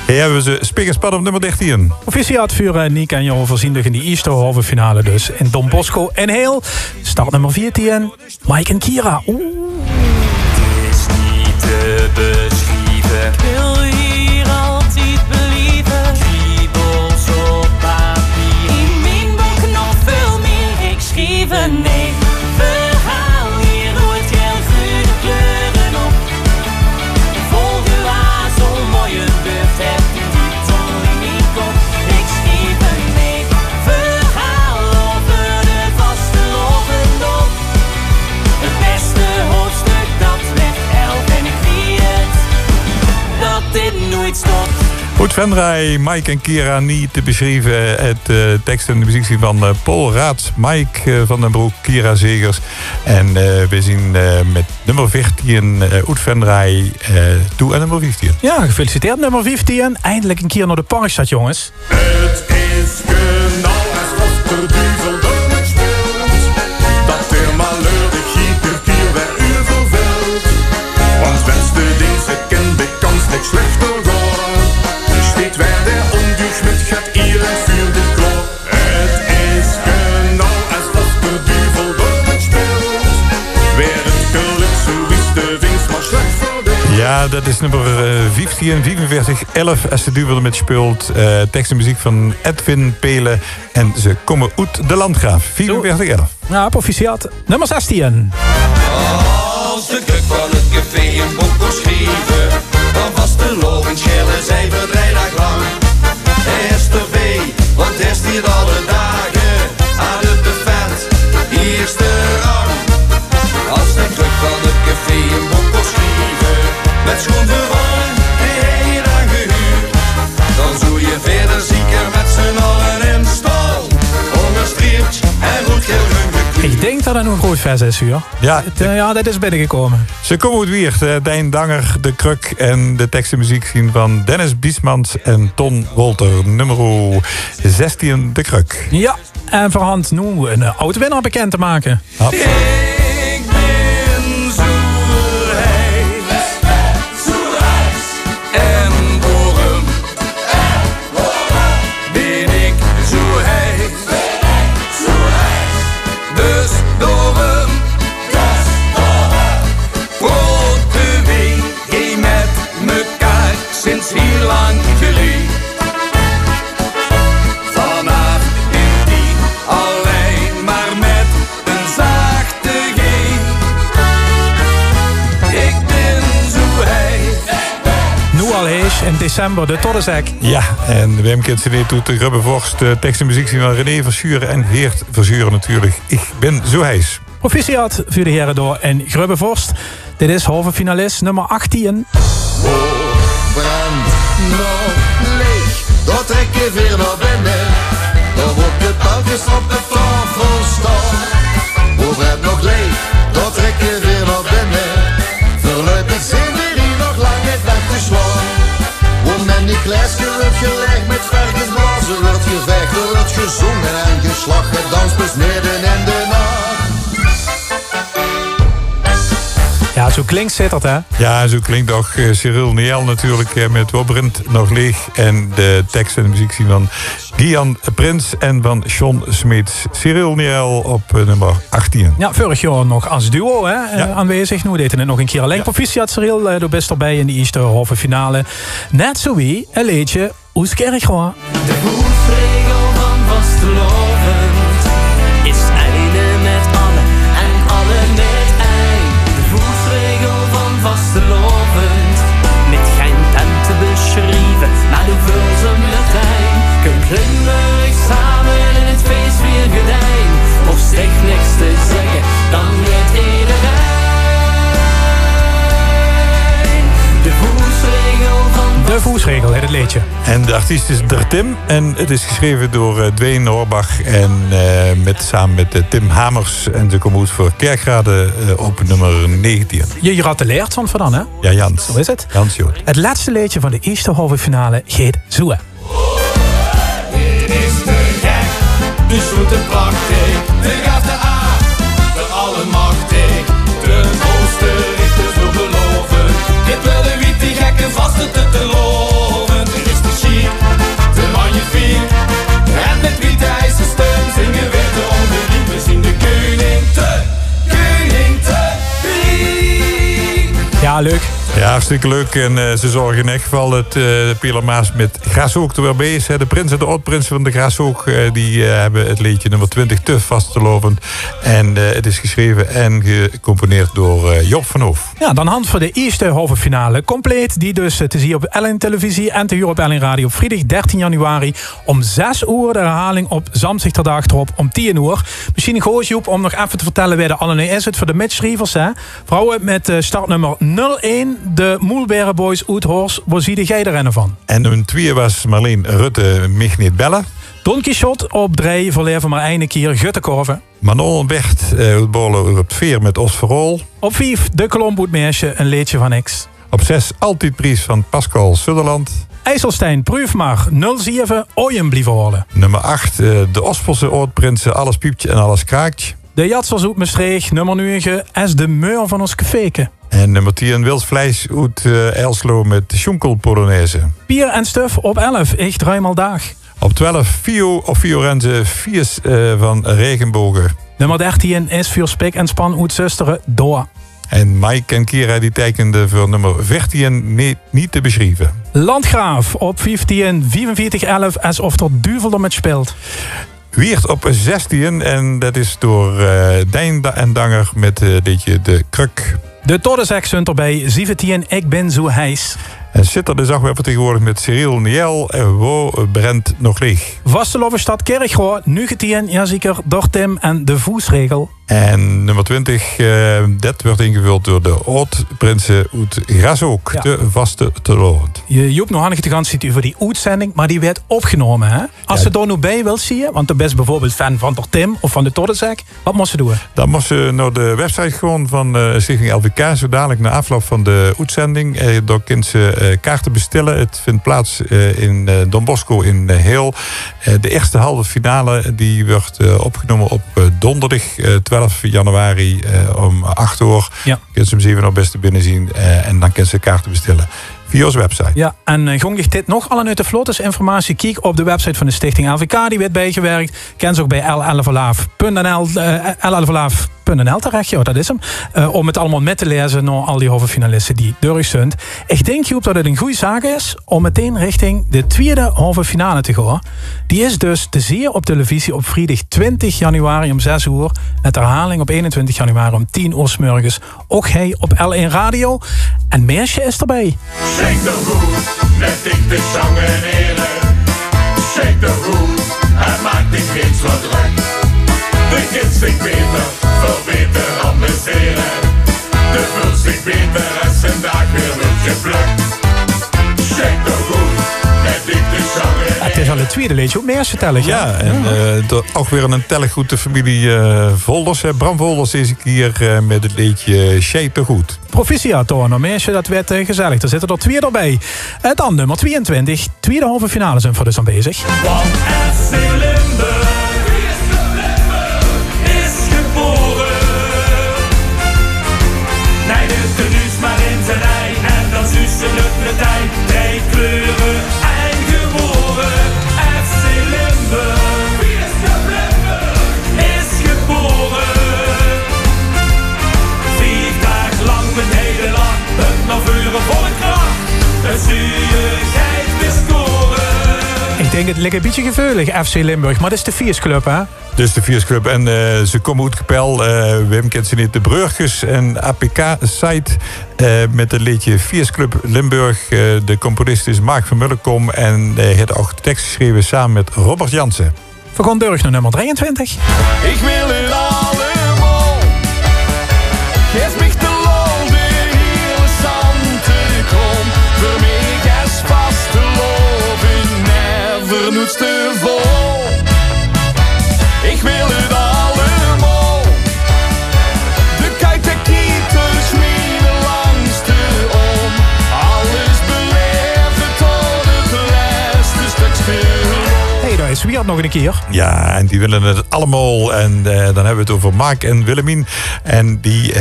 Hier hebben ze Spek en Span op nummer 13. Proficiat voor Niek en Jo voorziendig in die Easterhoven finale dus. In Don Bosco en Heel. Start nummer 14. Mike en Kira. Oeh. Het is niet te beschrijven. Ik wil hier altijd believen. Kriebels op papier. In mijn boek nog veel meer. Ik schreef een nee. Verhaal hier rood, geel, groene kleuren op. Volg uw hazel, mooie beurt. Heb de titel in mijn kop. Ik schreef een nee. Verhaal over de vastelovend op. Het beste hoofdstuk dat werd 11 en ik weet dat dit nooit stopt. Goed, Venray, Mike en Kira niet te beschrijven. Het tekst en de muziek van Paul Raats, Mike van den Broek, Kira Zegers. En we zien met nummer 14 Oet Venray toe en nummer 15. Ja, gefeliciteerd nummer 15. Eindelijk een keer naar de Parkstad, jongens. Het is genau als of der duivel door het speelt. Dat der malheur de gieter keer weer u vervult. Want wens de dienst het kent de kans niet slechter worden. Steht wer der onduch met gaat ieren vuur de kroon. Het is genau als of der duivel door het speelt. Wer het geluk zo is de winst maar slecht voor de. Ja, Ja, dat is nummer 15, 45, 11. Als de duivel ermit speelt. Tekst en muziek van Edwin Pelen. En ze komen uit de Landgraaf. 44, 11. Ja, proficiat. Nummer 16. Als de kuk van het café een boek schrijven, dan vast de loven schellen zij vrijdag lang. STV, want het is hier alle dagen aan het buffet, eerste rang. Als de kuk van het café een boek schrijven, met schoen verwonnen en hij dan gehuurd, dan zou je verder zeker met z'n allen in stal, onderstreept en goed gelungen. Ik denk dat het een groot vers is, hoor. Ja, ja, dat is binnengekomen. Ze komen uit Wiert. Dijn Danger, De Kruk en de tekst en muziek zien van Dennis Biesmans en Ton Wolter. Nummer 16, De Kruk. Ja, en voorhand nu een oud-winnaar bekend te maken. Ja. Ik ben zo reis en boren. Ben ik zo heis, dus door hem. Grote wee, geen met mekaar sinds heel lang geleden. Vanaf in die alleen maar met een zachte G. Ik ben zo heis. Nu al hees in december de Toddezek. Ja, en Wim kent CD doet de Grubbevorst. Tekst en muziek zien van René Verschuren en Geert Verschuren natuurlijk. Ik ben zo heis. Proficiat voor de heren door en Grubbevorst. Dit is halve finalist nummer 18. Brand nog leeg, dat trek je weer naar binnen. Dan wordt de pijltjes op de tafel staan. Hoe brand nog leeg, dat trek je weer naar binnen. Voorlopig zijn we hier nog lang niet weg te slaan. Want in die glaasje wordt gelegd met varkensblazen, wordt gevecht, er wordt gezongen en geslacht, gedanst bis midden in de nacht. Ja, zo klinkt zit dat, hè? Ja, zo klinkt ook Cyril Niel natuurlijk met Wobrint nog leeg. En de tekst en de muziek zien van Gian Prins en van John Smeets. Cyril Niel op nummer 18. Ja, vorig jaar nog als duo hè, aanwezig. Nu deden het nog een keer alleen. Proficiat Cyril, du best erbij in de eerste halve finale. Net zo wie een liedje Oeskerkhoa. De voetregel van vastelovend is einde met alle en alle met ei. De voetregel van vastelovend met geen tent te beschrijven, maar de vulze met ei. Kun plunderen samen in het feest weer gedijn. Of zeg niks te zeggen, dan weet iedereen. De voetregel van De voetregel heet het liedje. En de artiest is Der Tim. En het is geschreven door Dwayne Horbach. En samen met Tim Hamers. En ze komen uit voor Kerkrade op nummer 19. Je gratuleert van dan, hè? Ja, Jans. Zo is het. Jans Jood. Het laatste liedje van de eerste halve finale heet Zoe. Dit is te gek, de zoete prachtig. De gaat de A, de allemachtig. De oostenrichters wil beloven. Dit wil de wiet die gekken vaste te loven. Dit is te chic, te magnifiek. En met witte ijzersteun zingen we de onberiep. We zien de koning te briek. Ja, leuk. Ja, hartstikke leuk. En ze zorgen in echt geval dat Pilar Maas met Grashoog er weer bij is. De prins en de oud-prins van de Grashoog die hebben het liedje nummer 20 te vastelovend. En het is geschreven en gecomponeerd door Job van Hoof. Ja, dan hand voor de eerste halve finale compleet. Die dus te zien op Ellen Televisie en te huren op Ellen Radio op vrijdag 13 januari om 6 uur. De herhaling op Zamzichterdag erop om 10 uur. Misschien een goos Joep om nog even te vertellen wie de Anne is. Het voor de matchschrijvers, hè. Vrouwen met startnummer 01. De Moelberen Boys Oethorst. Waar zie jij de rennen van? En nummer 2 was Marleen Rutte, mich niet bellen. Don Quixote op 3 verleven maar één keer Guttekorven. Manon Bert uitbollen op 4 met Os Verrol. Op 5 De Kolomboetmeersje, een liedje van X. Op 6 Altijd Prijs van Pascal Sutherland. IJsselstein Proefmar 07 Ooyen blijven horen. Nummer 8 de Ospelse Oudprinsen, alles pieptje en alles kraakt. De Jatsels uit Maastricht, nummer 9 is de meur van ons kefeke. En nummer 10 Wils Vlees uit Elslo met Schonkel Polonaise. Pier en Stuf op 11, ik draai al dag. Op 12 Fio of Fiorenze Viers van Regenbogen. Nummer 13 is voor Spik en Span uit Zusteren door. En Mike en Kira die tekenden voor nummer 14 niet te beschrijven. Landgraaf op 15, 45-11, alsof er duvel met speelt. Wiert op 16 en dat is door Dijn en Danger met ditje de kruk. De Todderzek zunt erbij, 17, ik ben zo heis. En zit er de zagwervertegenwoordigd met Cyril Niel en Wo Brent nog leeg. Vastelovenstad Kerkgoor, nu getien, ja zeker, door Tim en de voesregel. En nummer 20, dat wordt ingevuld door de oud-prinsen uit Grashoek, ja. De vaste teloord. Joep nog handig te gaan zitten over die uitzending, maar die werd opgenomen. Hè? Als ze er nu bij wil zien, want de best bijvoorbeeld fan van door Tim of van de Toddezak, wat moest ze doen? Dan moest ze naar de website gewoon van Stichting LVK, zo dadelijk na afloop van de uitzending. Daar kunt ze kaarten bestellen. Het vindt plaats in Don Bosco in Heel. De eerste halve finale die wordt opgenomen op donderdag 12 januari om 8 uur. Ja. Kunt ze hem 7 nog best binnen zien en dan kunt ze kaarten bestellen via onze website. Ja, en gong ligt dit nog allen uit de vlotes informatie. Kijk op de website van de Stichting LVK, die werd bijgewerkt. Ken ze ook bij llvlaaf.nl terecht, ja, dat is hem. Om het allemaal met te lezen naar al die halve finalisten die deurig zijn. Ik denk, Joep, dat het een goede zaak is om meteen richting de tweede halve finale te gaan. Die is dus te zien op televisie op vrijdag 20 januari om 6 uur. Met herhaling op 21 januari om 10 uur 's morgens. Ook hij op L1 Radio. En Meersje is erbij. Zing de goed, net ik de zang en ere. Zing de goed, en maakt ik niks wat druk. De kids zich beter, veel beter amuseren. De vult zich beter en zijn dag weer wordt geplukt. Zing de goed, net ik de zang en ere. Het is al het tweede liedje op Meersje tellig. Ja, en ook weer een telliggoed de familie Volders. Bram Volders is hier met het liedje Shake te goed. Proficiat hoor, Meersje, dat werd gezellig. Er zitten er 2 erbij. Dan nummer 22, tweede halve finale zijn voor dus aan bezig. Van FC Limburg is geboren. Nee, dus de nuus maar in zijn ei. En dan zussen het meteen. 3 kleuren en geboren. FC Limburg is geboren. 4 dagen lang met Nederland. Het naar vuren voor de kracht. De zuurigheid weer scoren. Ik denk het ligt een beetje geveulig, FC Limburg. Maar dat is de Viersclub, hè? Dus de Viersclub. En ze komen uit Kapel. Wim kent ze niet. De Brugges en APK-site met het liedje Viersclub Limburg. De componist is Mark van Mullenkom. En heeft ook de tekst geschreven samen met Robert Jansen. We gaan door naar nummer 23. Ik wil het allemaal. Geef mich de lol, de hele zante kom. Voor mij is vast te loven, never nooit te vol. Ik wil het allemaal. De kijk de kieters, mijn langste om. Alles beleven tot het laatste stukje. Hey, daar is Wiert nog een keer. Ja, en die willen het allemaal. En dan hebben we het over Mark en Willemien. En die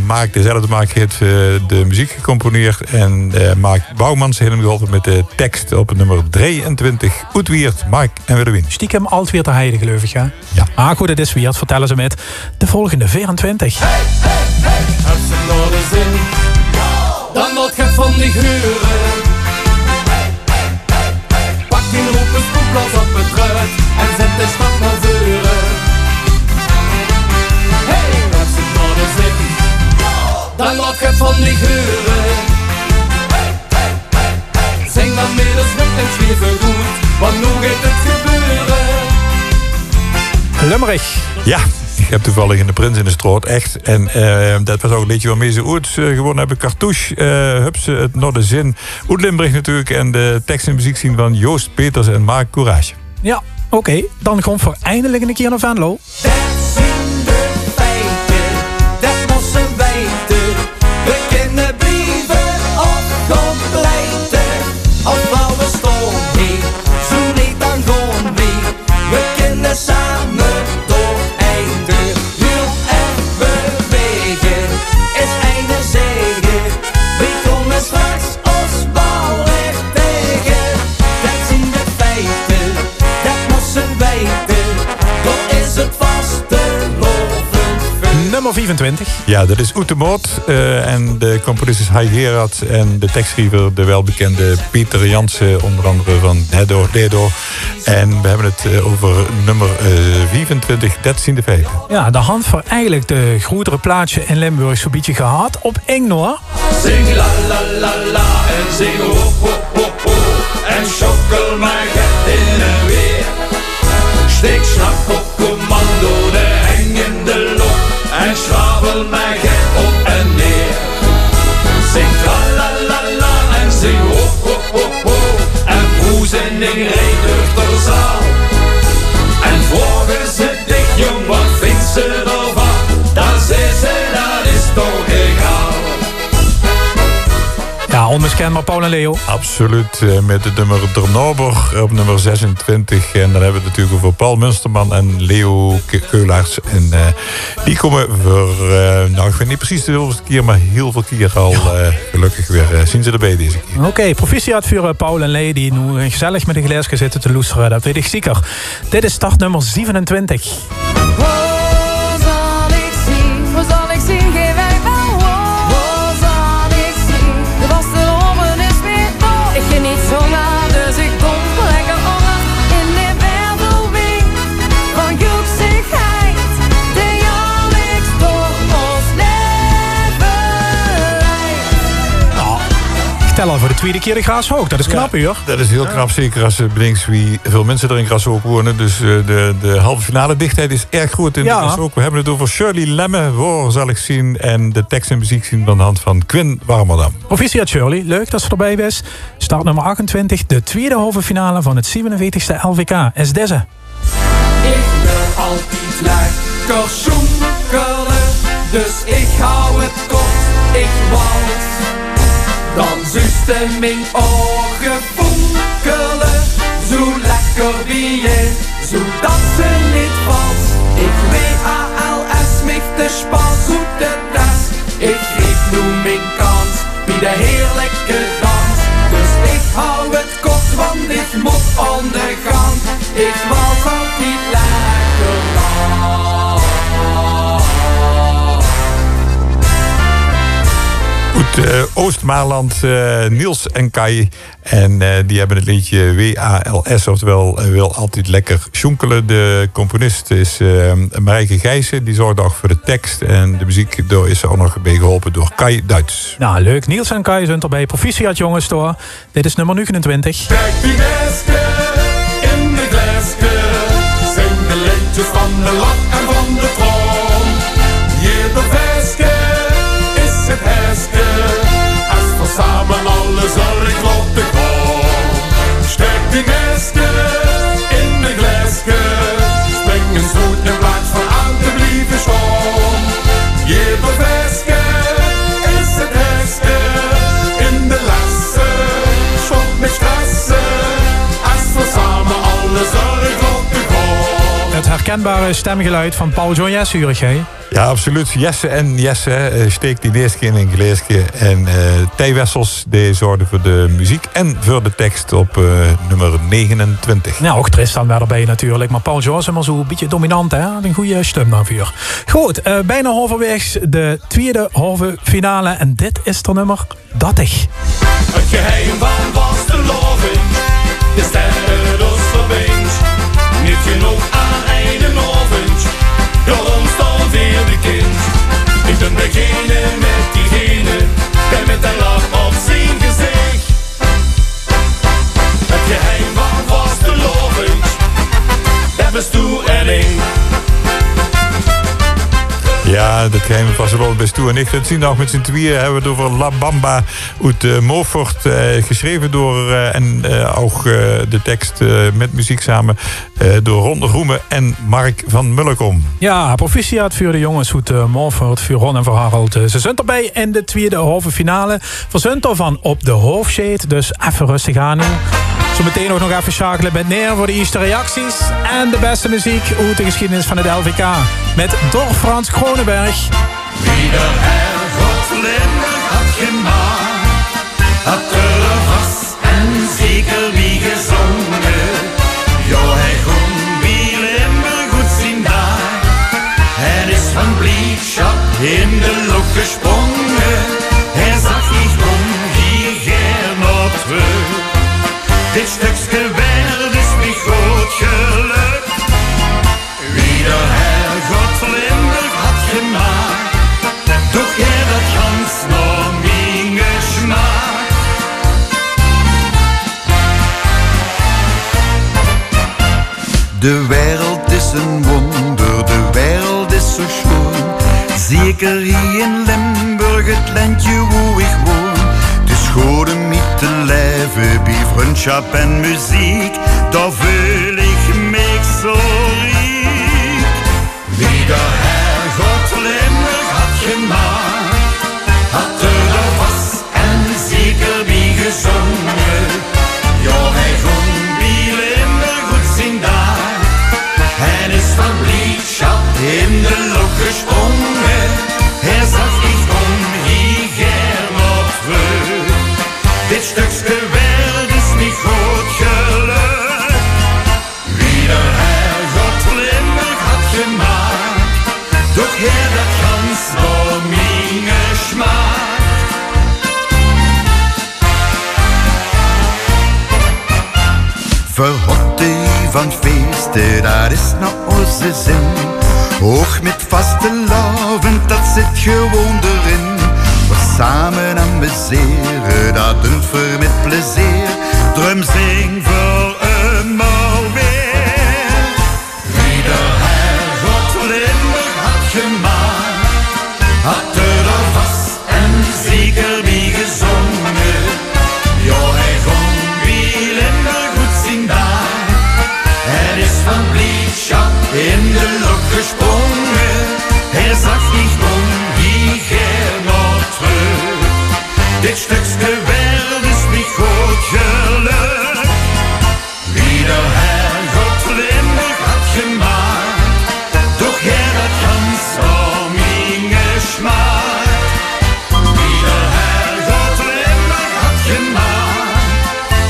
Mark, dezelfde Mark, heeft de muziek gecomponeerd. En Mark Bouwmans heeft hem geholpen met de tekst op het nummer 23. Goed Wiert, Mark en Willemien. Stiekem alt weer te heide, geloof ik, ja? Ja. Maar goed, het is Wiert. Vertellen ze met de volgende 24. Hey, hey, hey. Heb ze nog de zin? Dan wat gaat van die geuren. Pak die roepen spoelplaats op het ruit en zet de stap naar voren. Hey, heb ze nog de zin? Dan wat gaat van die geuren. Zing dan middels rug en schreven goed, want nu gaat het gebeuren. Lummerig. Ja, ik heb toevallig in de Prins in de Stroot, echt. En dat was ook een liedje waarmee ze ooit gewonnen hebben. Cartouche, Hupse, het Norde Zin. Oud Limburg natuurlijk. En de tekst en muziek zien van Joost Peters en Mark Courage. Ja, oké. Dan komt voor eindelijk een keer naar Venlo. Dat zijn de feiten, dat moesten weten. We kunnen blijven of gaan pleiten. Of waar we staan mee, zo niet dan gewoon mee. We kunnen samen door einde. Heel erg bewegen is einde zegen. We komen straks ons bal weg tegen. Dat zijn de feiten, dat moesten weten. Dat is het vaste nummer 25. Ja, dat is Oetemoot. En de componist is Hai Gerard. En de tekstschrijver, de welbekende Pieter Jansen. Onder andere van Ledo. En we hebben het over nummer 24, Dat zien de feiten. Ja, de hand voor eigenlijk de grotere plaatje in Limburg zo'n beetje gehad op Engnoor. Zing la la la la en zing ho ho ho ho. En schokkel maar get in en weer. Steek snap op commando de hengende lok. En schravel maar get op en neer. Zing la la la la en zing ho ho ho ho. En broes en ding reed door de zaal. En vroegen ze dik jong, wat vindt ze ervan? Dan zei ze, dat is toch egal. Ja, onmiskenbaar Paul en Leo. Absoluut, met het nummer Dernober op nummer 26. En dan hebben we het natuurlijk over Paul Munsterman en Leo Keulaerts. En die komen voor, nou ik weet niet precies de hoeveelste keer, maar heel veel keer al gelukkig weer zien ze erbij deze keer. Oké, proficiat voor Paul en Leo die nu gezellig met de glaasje zitten te loesteren. Dat weet ik zeker. Dit is startnummer 27. Tel al voor de tweede keer de Graashoog. Dat is knap, hoor. Dat is heel knap, zeker als je bedenkt wie veel mensen er in Graashoog wonen. Dus de halve finale dichtheid is erg goed in de Graashoog. We hebben het over Shirley Lemme, Waar zal ik zien. En de tekst en muziek zien van de hand van Quinn Warmerdam. Proficiat Shirley, leuk dat ze erbij is. Start nummer 28, de tweede halve finale van het 47e LVK. Is deze. Ik wil altijd lekker zoekelen, dus ik hou het kort, ik wals. Dan zusten mijn ogen fonkelen, zo lekker wie je, zodat ze niet valt. Ik WALS mich de spas goed de das. Ik geef nu mijn kans, bij de heerlijke dans. Dus ik hou het kort, want ik moet aan de gang. Ik wals altijd lekker lang. Oost-Maarland, Niels en Kai. En die hebben het liedje WALS, oftewel wil altijd lekker sjonkelen. De componist is Marijke Gijssen. Die zorgt ook voor de tekst. En de muziek door is ook nog bij geholpen door Kai Duits. Nou, leuk. Niels en Kai zijn erbij. Proficiat, jongens, door. Dit is nummer 29. Kijk die meisje in de glaasje. Zing de liedjes van de lach en van de trom. Jeder feestje is het heisje. Samen alle zorg op de grond. Steek die meisje in de glaasje. Spring eens goed in plaats van aan te blijven staan. Jeder feestje is het heisje. In de lasse, stop met strassen. Als we samen alle zorg op de grond. Het herkenbare stemgeluid van Paul John Jessurig, hè? Ja, absoluut. Jesse en Jesse steekt die eerste keer in een glaasje. En Tij Wessels die zorgde voor de muziek en voor de tekst op nummer 29. Nou, ook Tristan werd erbij natuurlijk. Maar Paul John is maar zo een beetje dominant, hè? Had een goede stem daarvoor. Goed, bijna halverwege de tweede halve finale. En dit is er nummer 30. Het geheim van vasteloving, de sterren dus verbindt. Niet genoeg aan een ovens, daarom staan weer de kind. Ik ben degene met diegene, die met een lach op zijn gezicht. Het geheim van vasteloving, dat best toe en ik. Ja, dat geheim van vasteloving best toe en ik. Dat zien we ook met z'n tweeën. Hebben we het over La Bamba uit Moffort. Geschreven door en ook de tekst met muziek samen door Ron Roemen en Mark van Mullekom. Ja, proficiat voor de jongens uit Moffort, voor Ron en voor Harold. Ze zijn erbij in de tweede halve finale. We zijn ervan op de hoofdshade, dus even rustig aan nu. Zometeen ook nog even schakelen met Neer voor de eerste reacties. En de beste muziek uit de geschiedenis van het LVK. Met Dor Frans Kronenberg. Wie de hergot Limburg had gemaakt, had er vast en zeker wie gezongen. Jo, hij kon wie Limburg goed zien daar. En is van Bleedshot stukje wereld is niet groot geluk. Wie de hergod Limburg had gemaakt, doch jij dat gans nog mijn geschmaak. De wereld is een wonder, de wereld is zo schoon. Zeker hier in Limburg, het landje waar ik woon. Het is goed om mee te leven, bij vriendschap en muziek. Daar voel ik me zo riek. Wie de hergod Limburg had gemaakt, had er was en zeker bij gezongen. Ja, hij kon bij Limburg goed zien daar. En is van blijdschap in de lucht gesprongen. Hij zag ik om hier nog terug. Dit stukje wereld is niet groot geluk. Wie de hergod Limburg had gemaakt, doch hij dat gans door mijn geschmaak. Verhotte van feesten, dat is nou onze zin. Hoog met vaste lavend, dat zit gewoon erin. We samen amuseren, dat doen we met plezier. Drum zing voor eenmaal weer. Wie de hergod Limburg had gemaakt, had er al vast en zeker bij gezongen. Ja, hij kon bij Limburg goed zien daar. Hij is van blijdschap in de lucht gesprongen. Hij zag niet om hier nog terug. Dit stukje wereld is niet groot geluk. Wie de hergod Limburg had gemaakt, doch hij dat gans door mijn geschmaak. Wie de hergod Limburg had gemaakt,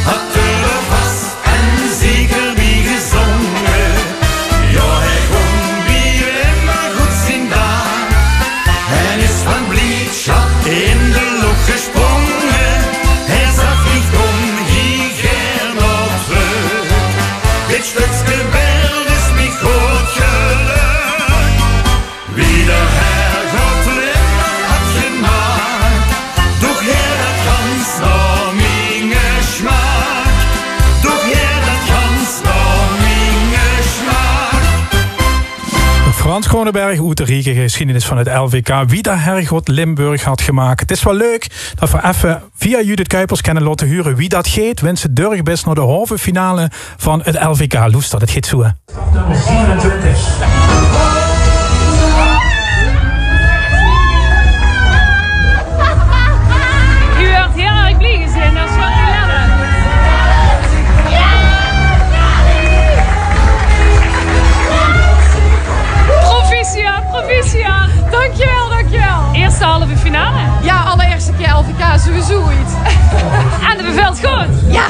had er vast en zeker bij gezongen. Ja, hij kon bij Limburg goed zien daar. En is van blijdschap in de lucht gesprongen. Hij zag niet om hier nog terug. Dit stukje wereld is niet groot geluk. Wie de hergod Limburg had gemaakt, doch hij dat gans door mijn geschmaak. Doch hij dat gans door mijn geschmaak. Frans Groneberg, Oeterieke, geschiedenis van het LVK. Wie de hergod Limburg had gemaakt. Het is wel leuk dat we even via Judith Kuipers kunnen laten huren wie dat geeft. Wensen Durg best naar de halve finale van het LVK. Loester, dat gaat zo. Nummer 27. U werd heel erg blij gezien, dat is wel geweldig. Proficiat, proficiat. Dankjewel, dankjewel. Eerste halve finale. Ja, allereerste keer LVK, sowieso iets. En dat bevalt goed. Ja,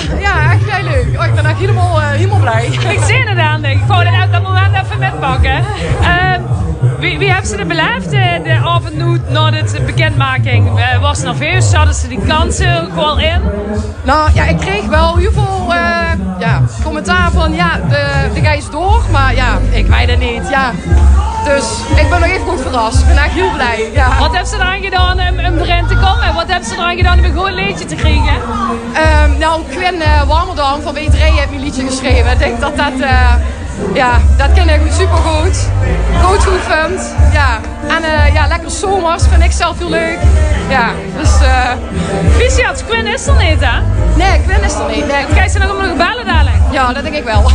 echt heel leuk. Oh, ik ben echt helemaal blij. Ik zie het aan. Ik wou dat uit dat moment even metpakken. Wie heeft ze er beleefd de avond nu na de bekendmaking? Was het nerveus? Hadden ze die kansen ook wel in? Nou ja, ik kreeg wel heel veel commentaar van de guy is door, maar ja, ik weet het niet. Ja. Dus ik ben nog even goed verrast. Ik ben echt heel blij. Ja. Wat heeft ze eraan gedaan om erin te komen? Wat heeft ze eraan gedaan om een goed liedje te krijgen? Nou, Quinn Warmerdam van W3 heeft mijn liedje geschreven. Ik denk dat dat ken ik super goed. Goed geoefend. Ja. En lekker zomers vind ik zelf heel leuk. Ja, dus Proficiat, Quinn is er niet, hè? Nee, Quinn is er niet. Nee. Kijk ze nog om nog bellen dadelijk? Ja, dat denk ik wel.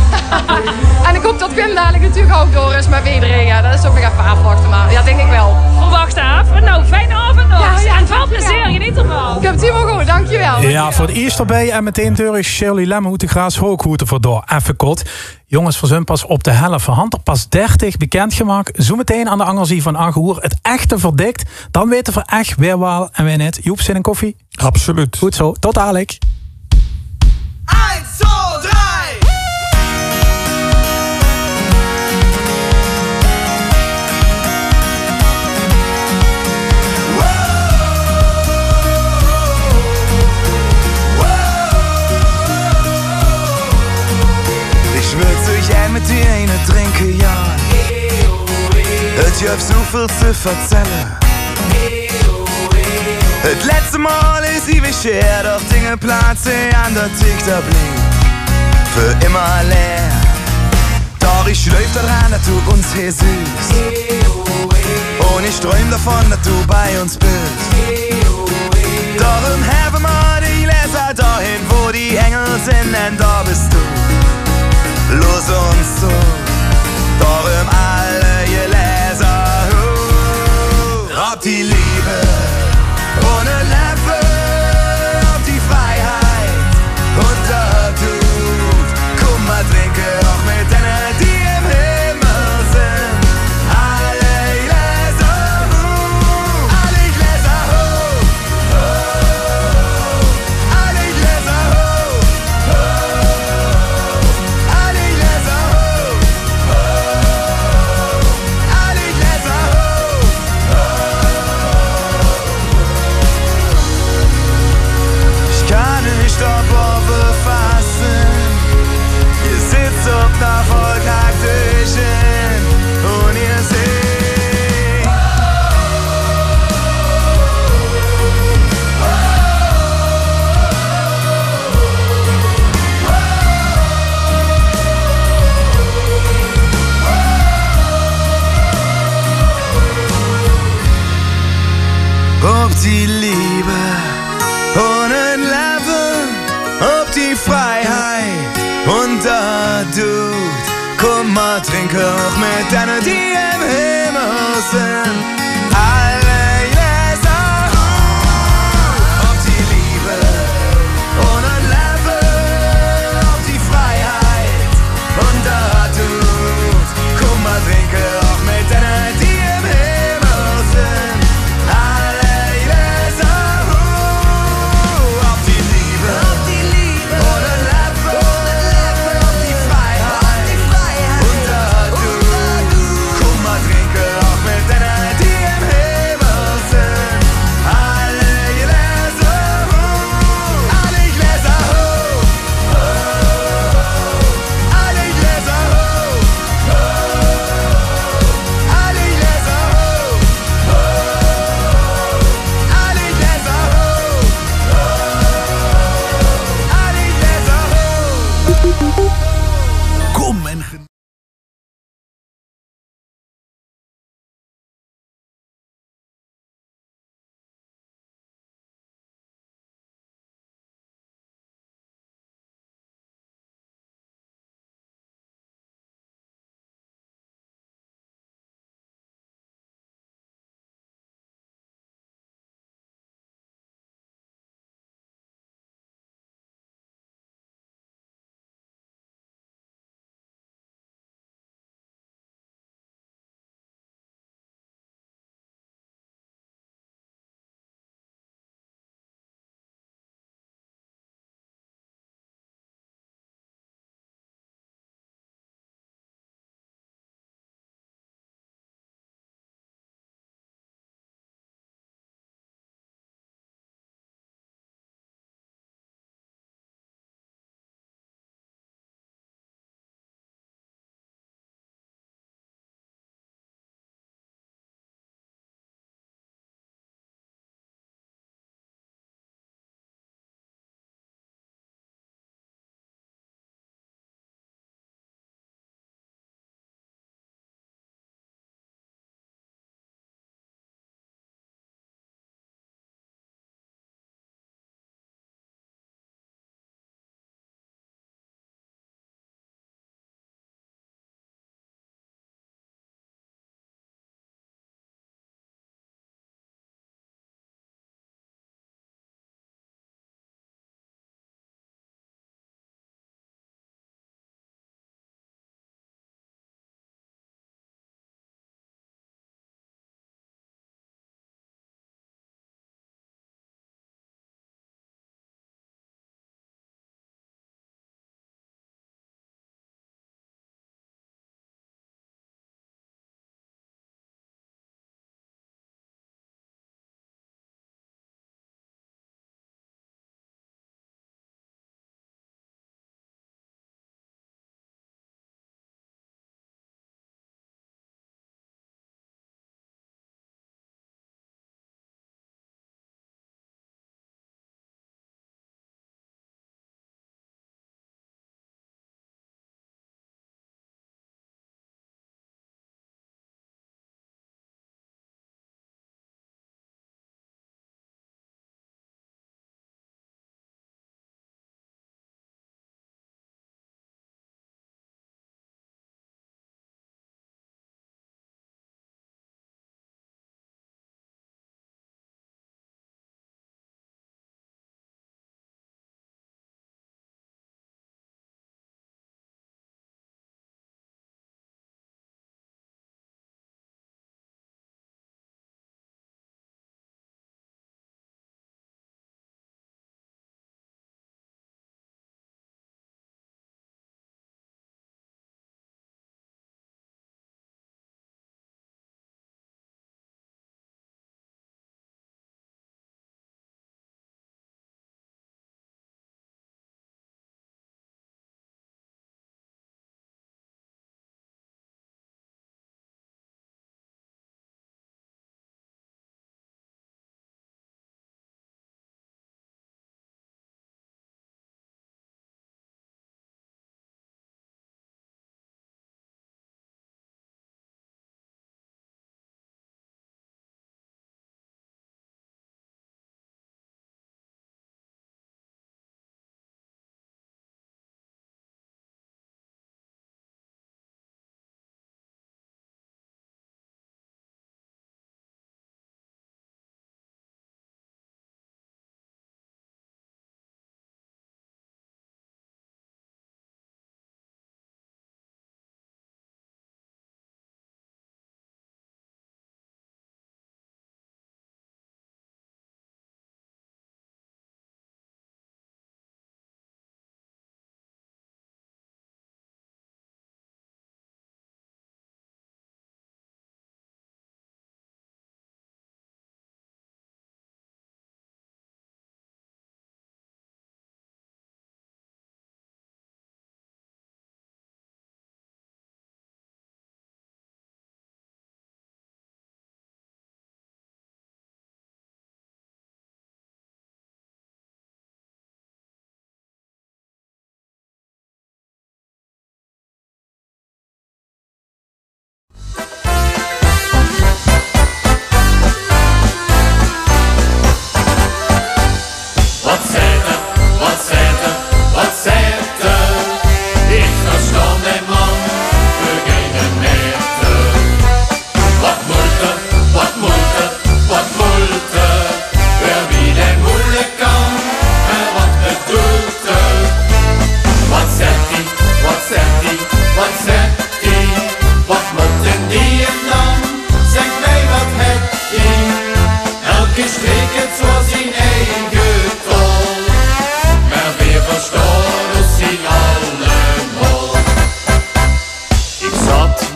En ik hoop dat Quinn dadelijk natuurlijk ook door is met W3. Ja, dat is ook nog even afwachten, maar ja, denk ik wel. Verwacht af. Nou, fijne avond nog. Ja, en veel plezier, geniet ervan. Ik heb het helemaal goed, dankjewel. Ja, voor het eerst erbij en meteen terug Shirley Lemmer de Graas Hooghoeten voor door. Even kort. Jongens, we zijn pas op de helft van hand. Er pas 30 bekendgemaakt. Zo meteen aan de Angelsie van Agehoer. Het echte verdikt. Dan weten we echt weer wel en weer net. Joep, zin in koffie? Absoluut. Goed zo. Tot dadelijk. 1, 2, 3. met die ene drinken, ja. Het heeft zoveel te vertellen. Het laatste Mal ist ich beschert, doch Dinge plaatsen an der Tick da blieb. Für immer leer. Doch ich schläuf daran, dass du uns hier süß. Und ich träum davon, dass du bei uns bist. Doch im Heaven mal die Leser dahin, wo die Engel sind, denn da bist du. Los uns zu. Doch im alle je Leser, ob die Liebe ohne Leffe, ob die Freiheit und der Tod. Komm mal, trinke auch mit denen, die im Himmel sind. Alle Gläser hoch, alle Gläser hoch, alle Gläser hoch, alle Gläser hoch, alle Gläser hoch. Ich kann nicht auf Worte fassen. Ihr sitzt auf der Volkaktöchen und ihr seht. Ob die Liebe ohne Leben, ob die Freiheit und der Tod. Komm mal, trinke auch mit denen, die im Himmel sind. Alle Gläser hoch. Ob die Liebe ohne Leben, ob die Freiheit und der Tod. Komm mal, trinke auch mit denen, die im Himmel sind. Alle Gläser hoch. Ob die Liebe ohne Leben, ob die Freiheit und der Tod. Komm mal, trinke auch mit denen, die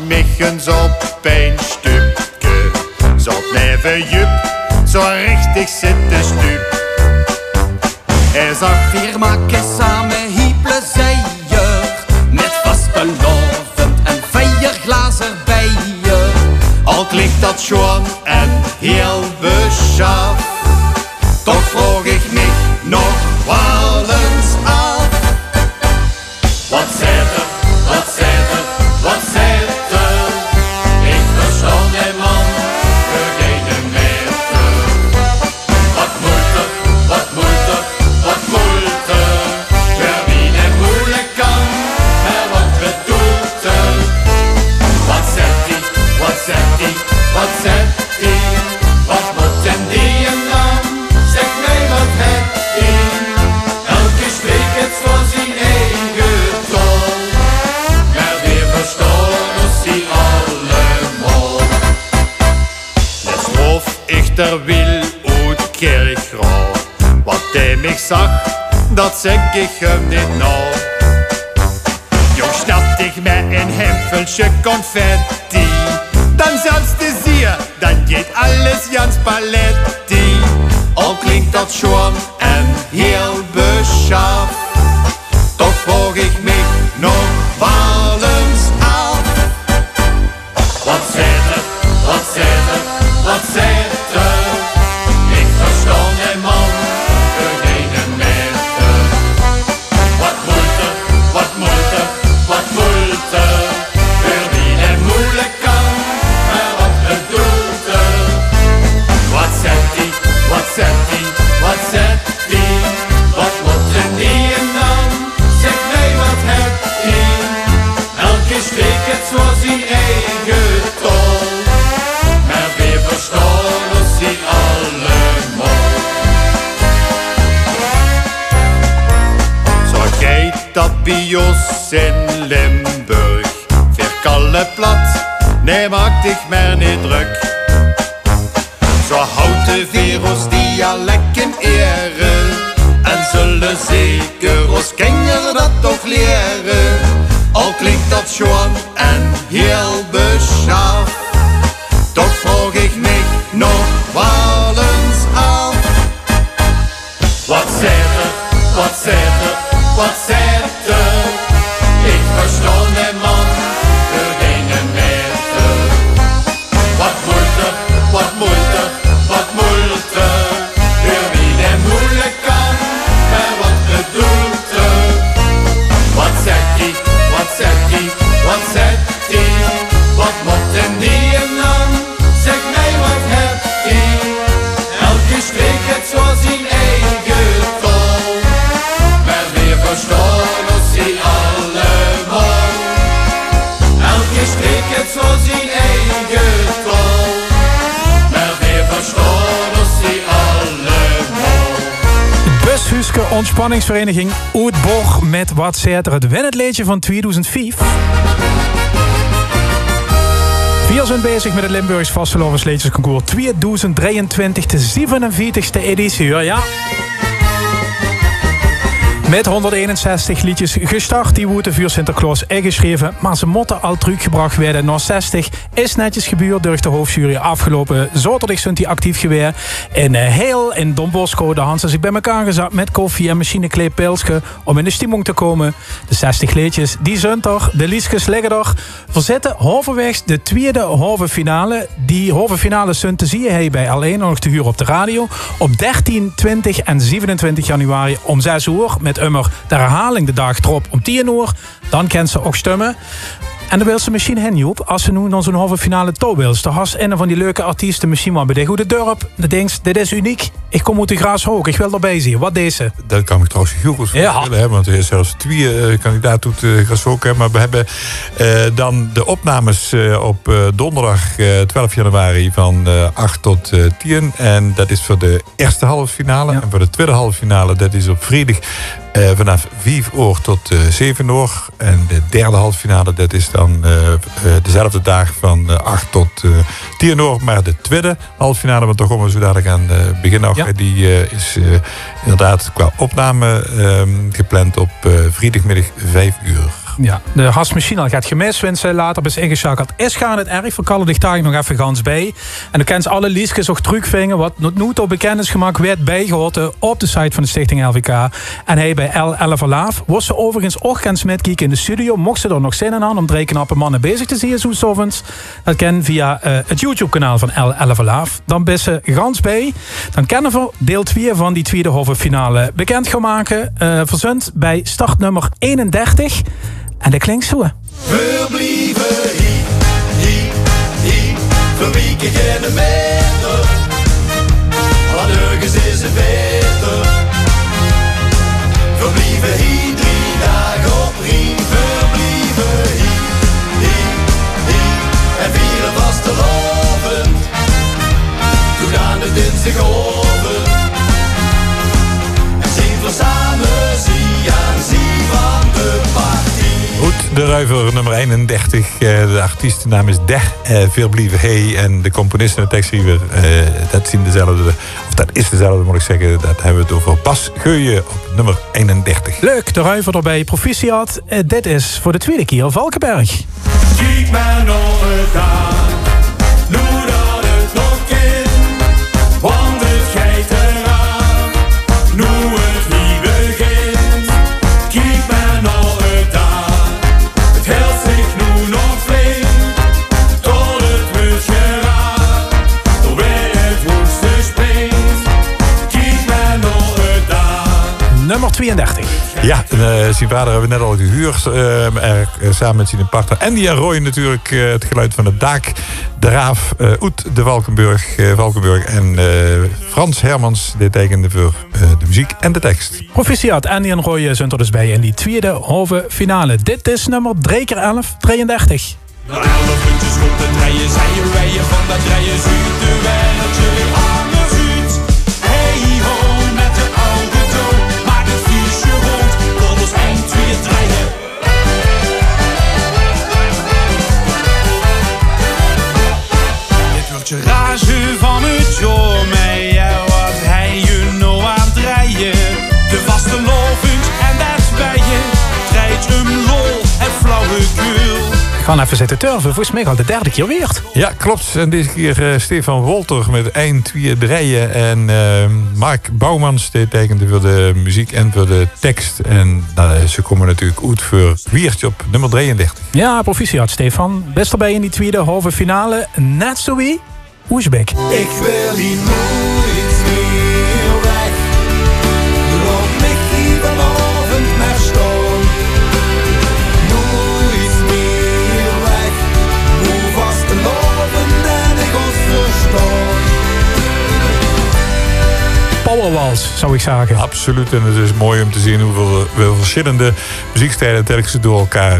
michens op een stupje. Zat neven Jup, zo richtig zitten stup. Hij zag 4 makken samen hiepelen zeier, met vaste lovend en 4 glazen bijen. Al klinkt dat schoon en heel beschaafd, toch vroeg ik me nog wel eens af. Wat zit er, wat zit er, wat zit er? Ik verstand die man, geen meter. Wat moet er, wat moet er, wat moet er? Voor wie het moeilijk kan, maar wat bedoelt er? Wat zet die, wat zet die, wat zet die? Wat moet en die en dan? Zeg mij wat het die? Elke streek het voor zijn eigen tol. Maar weer verstaan ons die allemaal. Net schoof ik ter wil uit Kerkraad. Wat hij mij zag, dat zeg ik hem niet nou. Jong snapt ik met een hemfeltje confetti. Dan zelfs te zien, dan geht alles Jans Paletti. Al klinkt dat schoon en heel beschaafd, toch vroeg ik me nog wel eens af. Wat zit er, wat zit er, wat zit er? Ik verstand die man, geen meter. Wat moet er, wat moet er, wat moet er? Voor wie het moeilijk kan, maar wat bedoelt er? Wat zet die, wat zet die, wat zet die? Wat moet er die en dan? Zeg mij wat het die? Elke streek het voor zijn eigen tol. Maar weer verstaan ons die allemaal. Zo gaat dat bij ons in Limburg. Verkalle plat, nee maak dich maar niet druk. Zo houdt de virus dialecten eren. En zullen zeker ons kinderen dat toch leren. Al klinkt dat schoon en heel beschaafd, toch vroeg ik me nog wel eens af. Wat zit er, wat zit er, wat zit er? Ik verstand die man, geen meter. Wat moet er, wat moet er, wat moet er? Voor wie het moeilijk kan, maar wat bedoelt er? Wat zet die, wat zet die, wat zet die? Wat moet en die en dan? Zeg mij wat heb die? Elke streek het zo zijn eigen tol. Maar weer verstaan ons die allemaal. Elke streek het zo zijn eigen tol. Maar weer verstaan ons die allemaal. Bushuske Ontspanningsvereniging Oetborg met Wat zit er? Het winnetliedje van 2005. We zijn bezig met het Limburgs Vastelovensliedjesconcours 2023, de 47e editie. Ja. Met 161 liedjes gestart, die woeten voor Sinterklaas geschreven. Maar ze moeten al teruggebracht werden naar 60. Is netjes gebeurd door de hoofdjury. Afgelopen zaterdag zijn die actief geweest. In Heel, in Don Bosco, de Hans zich bij elkaar gezet met koffie en machinekleed pilsje om in de stemming te komen. De 60 liedjes, die zijn er. De liedjes liggen er. We zitten halverwege de tweede halve finale. Die halve finale zijn te zien hij bij alleen nog te huren op de radio. Op 13, 20 en 27 januari om 6 uur. Met immer de herhaling de dag erop om 10 uur. Dan kent ze ook stemmen. En dan wil ze misschien hen, Joep, als ze nu dan zo'n halve finale toe wil. Dan has een van die leuke artiesten misschien wel bij de goede dorp. Dan denkt dit is uniek. Ik kom uit de Graashoog, ik wil erbij zien. Wat deze? Dat kan ik trouwens heel goed voorstellen. Want er is zelfs 2 kandidaten uit Graashoog. Maar we hebben dan de opnames op donderdag 12 januari van 8 tot 10. En dat is voor de eerste halve finale. Ja. En voor de tweede halve finale, dat is op vrijdag vanaf 5 uur tot 7 uur. En de derde halve finale, dat is dan dezelfde dag van 8 tot 10 uur. Maar de tweede halve finale, want daar komen we zo dadelijk aan beginnen. Ja. Die is inderdaad qua opname gepland op vrijdagmiddag 5 uur. Ja, de hasmachine al gaat gemist, wens later is ingeschakeld. Is gaan het erg, verkallen dich daar nog even gans bij. En dan kent ze alle liedjes ook terugvingen, wat nu tot bekend is gemaakt, werd bijgehouden op de site van de Stichting LVK. En hij bij L11 Alaaf was ze overigens ook gaan smetkijken in de studio. Mocht ze er nog zin in aan om 3 knappe mannen bezig te zien, zo ovens. Dat ken via het YouTube-kanaal van L11 Alaaf. Dan ben ze gans bij. Dan kennen we deel 2 van die tweede halve finale bekend gaan maken. Verzund bij startnummer 31. En dat klinkt zo. We blijven hier, voor weken geen meter. Want ergens is het beter. We blijven hier 3 dagen op rij. We blijven hier, en vieren vastelovend. Toen aan de dinsdagoven. En zien we samen, zie aan zie van de party. Goed, de Ruiver nummer 31. De artiestennaam is Verblieven Hey. En de componist en de tekstschrijver, dat is dezelfde, moet ik zeggen. Dat hebben we het over Bas Geuyen op nummer 31. Leuk, de Ruiver erbij, proficiat. Dit is voor de tweede keer Valkenberg. Kijk maar nog het aan, doe dat het nog in, want het geit eraan, nu het niet begint. Kijk maar nog het aan, het helpt zich nu nog flink, tot het moet geraakt, door bij het woeste springt. Kijk maar nog het aan. Nummer 32. Ja, zijn vader hebben we net al gehuurd. Samen met zijn partner Andy en Roy natuurlijk. Het geluid van het dak. De Raaf, Oet de Valkenburg en Frans Hermans. Dit tekende voor de muziek en de tekst. Proficiat, Andy en Roy zijn er dus bij in die tweede halve finale. Dit is nummer 3x11, 33. Na 11 puntjes op de treien zijn je rijen van dat rijden zuid. De wereld je weer anders uit. Hey ho, met de oude toon. Maak het vuurtje rond, tot ons eind weer draaien. Dit wordt je rage van het joh, mee. Wat hij je nou aan het rijden. De vaste lovend en dat is bij je. Draait hem lol en flauwekul. We gaan even zitten turven, volgens mij al de derde keer weer. Ja, klopt. En deze keer Stefan Wolter met 1, 2, 3. En Mark Bouwmans tekende voor de muziek en voor de tekst. En ze komen natuurlijk uit voor Wiertje op nummer 33. Ja, proficiat Stefan. Best erbij in die tweede halve finale. Net zo wie Oesbeek. Ik wil hier nooit meer weg. Laat mich hier vanavond maar staan. Nooit meer weg. Hoe vast te lopen en ik ons verstaan. Powerwals, zou ik zeggen. Absoluut. En het is mooi om te zien hoeveel verschillende muziekstijlen telkens door elkaar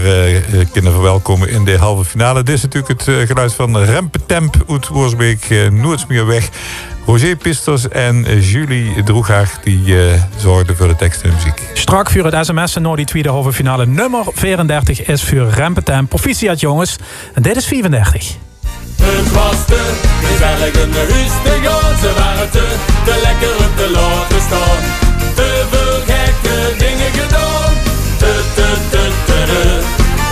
kunnen verwelkomen in de halve finale. Dit is natuurlijk het geluid van Rempetemp uit Oersbeek, Noordsmeerweg. Roger Pisters en Julie Droegaard die zorgden voor de tekst en de muziek. Strak voor het sms'en naar die tweede halve finale. Nummer 34 is voor Rempetemp. Proficiat jongens. En dit is 34. Het was te gezellig in de huis te gaan. Ze waren te lekker om te laten staan. Te veel gekke dingen gedaan.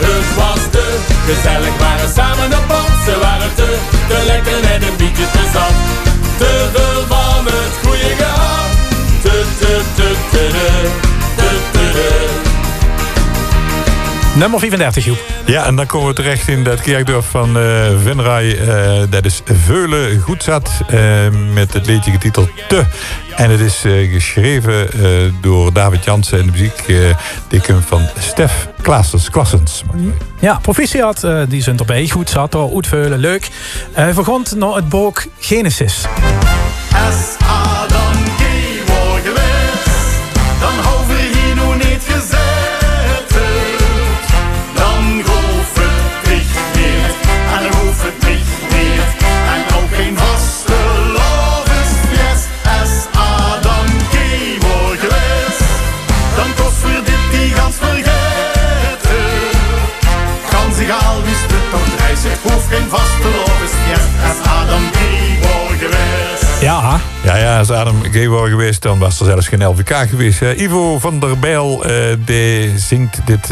Het was te gezellig, waren samen op pad. Ze waren te lekker en een beetje te zat. Te veel van het goede gehad. Nummer 34, Joep. Ja, en dan komen we terecht in dat kerkdorp van Venray. Dat is Veulen Goedzat. Met het liedje getiteld Te. En het is geschreven door David Jansen. En de muziek dikken van Stef Klassens. Ja, proficiat. Die zijn erbij. Goed zat door Oetveulen. Leuk. Vergrond naar het boek Genesis. Als Adam Georg geweest, dan houden we hier nog niet gezet. Ja, Ja, als Adam gay was geweest, dan was er zelfs geen LVK geweest. Ivo van der Bijl die zingt dit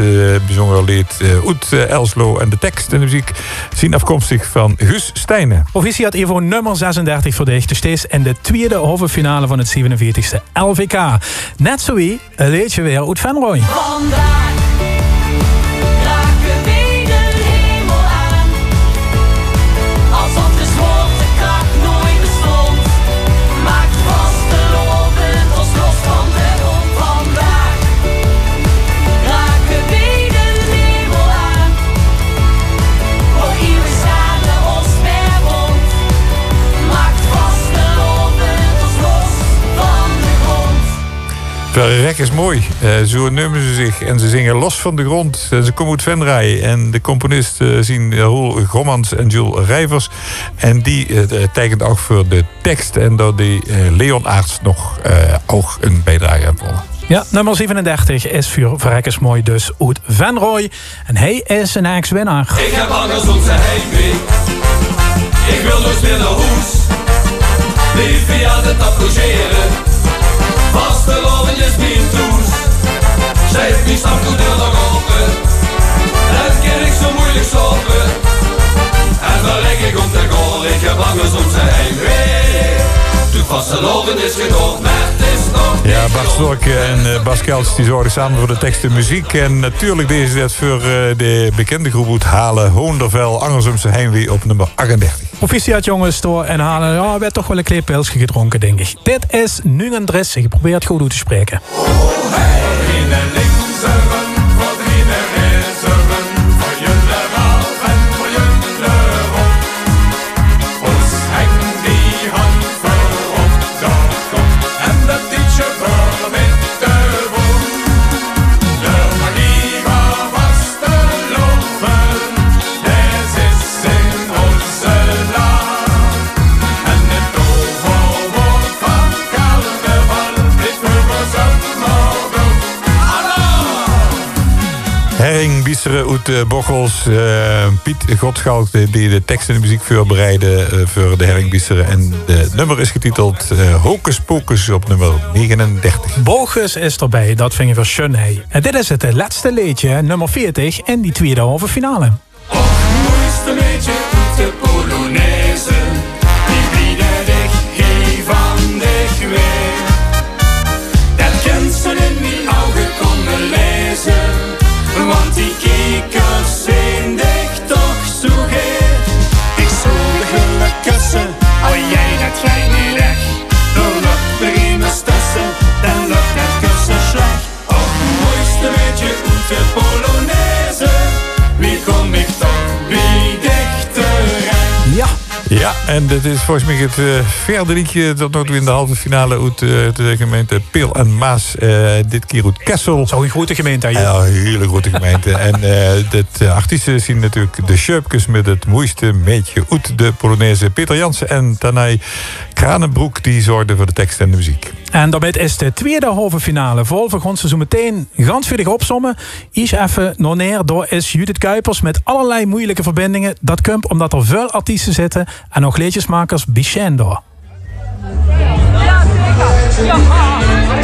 bijzondere lied uit Elslo. En de tekst en de muziek zien afkomstig van Guus Stijnen. Provisie had Ivo nummer 36 verdicht. Dus steeds in de tweede halve finale van het 47e LVK. Net zo wie, een liedje weer uit Venrooy. Vandaag raken we de hemel aan. Alsof de zwaartekracht nooit bestond. Maakt vastelovend ons los van de grond. Vandaag raken we de hemel aan. Voor eeuwig samen ons weer rond. Maakt vastelovend ons los van de grond. Verrek is mooi. Zo nemen ze zich en ze zingen los van de grond. Ze komen uit Venray en de componisten zien Roel Gommans en Jules Rijvers. En die tekent ook voor de tekst. En door die Leon Aerts nog ook een bijdrage aan volgen. Ja, nummer 37 is voor Verrek is mooi dus uit Venrooy. En hij is een ex-winnaar. Ik heb angst om zijn heimwee. Ik wil dus weer naar huis. Lief via het applauderen. Vaste loven is mijn toes. Zij heeft mijn stapgoedeur nog open. En kan ik zo moeilijk stoppen. En dan rek ik om te goal. Ik heb angst om zijn heimwee. Toen vaste loven is genoeg, maar het is nog niet. Ja, Bart Stork en Bas Kelts die zorgen samen voor de tekst en muziek. En natuurlijk deze net voor de bekende groep uit Halen. Hoondervel, Angersumse Heimwee op nummer 38. Proficiat jongens, door en Halen. Ja, werd toch wel een klein pilsje gedronken, denk ik. Dit is nu een dress. Ik probeer het goed uit te spreken. Herring Bieseren uit Bochels. Piet Godschalk die de tekst en de muziek voorbereidde voor de Herring Bieseren. En de nummer is getiteld Hocus Pocus op nummer 39. Bogus is erbij, dat vingen we schön. En dit is het laatste liedje, nummer 40 in die tweede halve finale. Mooiste liedje uit de Polonaise. Die bieden dich hier van dich weer. Dat kent ze in die ogen komen lezen. Want die kiekers zijn dich toch zo geer. Ik zou de willen kussen, al jij dat gij niet weg. Dan lukt er immers tussen, dan lukt dat kussen slecht. Och, mooiste liedje uit de Polonaise. Wie kom ik toch wie dichterecht? Ja. Ja, en dit is volgens mij het vierde liedje dat nog in de halve finale uit de gemeente Peel en Maas. Dit keer uit Kessel. Zo een grote gemeente. Ja, een hele grote gemeente. En de artiesten zien natuurlijk de Sjöpkes met het mooiste meetje uit de Polonaise. Peter Jansen en Tanay Kranenbroek die zorgden voor de tekst en de muziek. En daarmee is de tweede halve finale vol. We gaan ze zo meteen gansvuldig opsommen. Is even nog neer. Daar is Judith Kuipers met allerlei moeilijke verbindingen. Dat komt omdat er veel artiesten zitten en nog liedjesmakers Bichén door. Ja,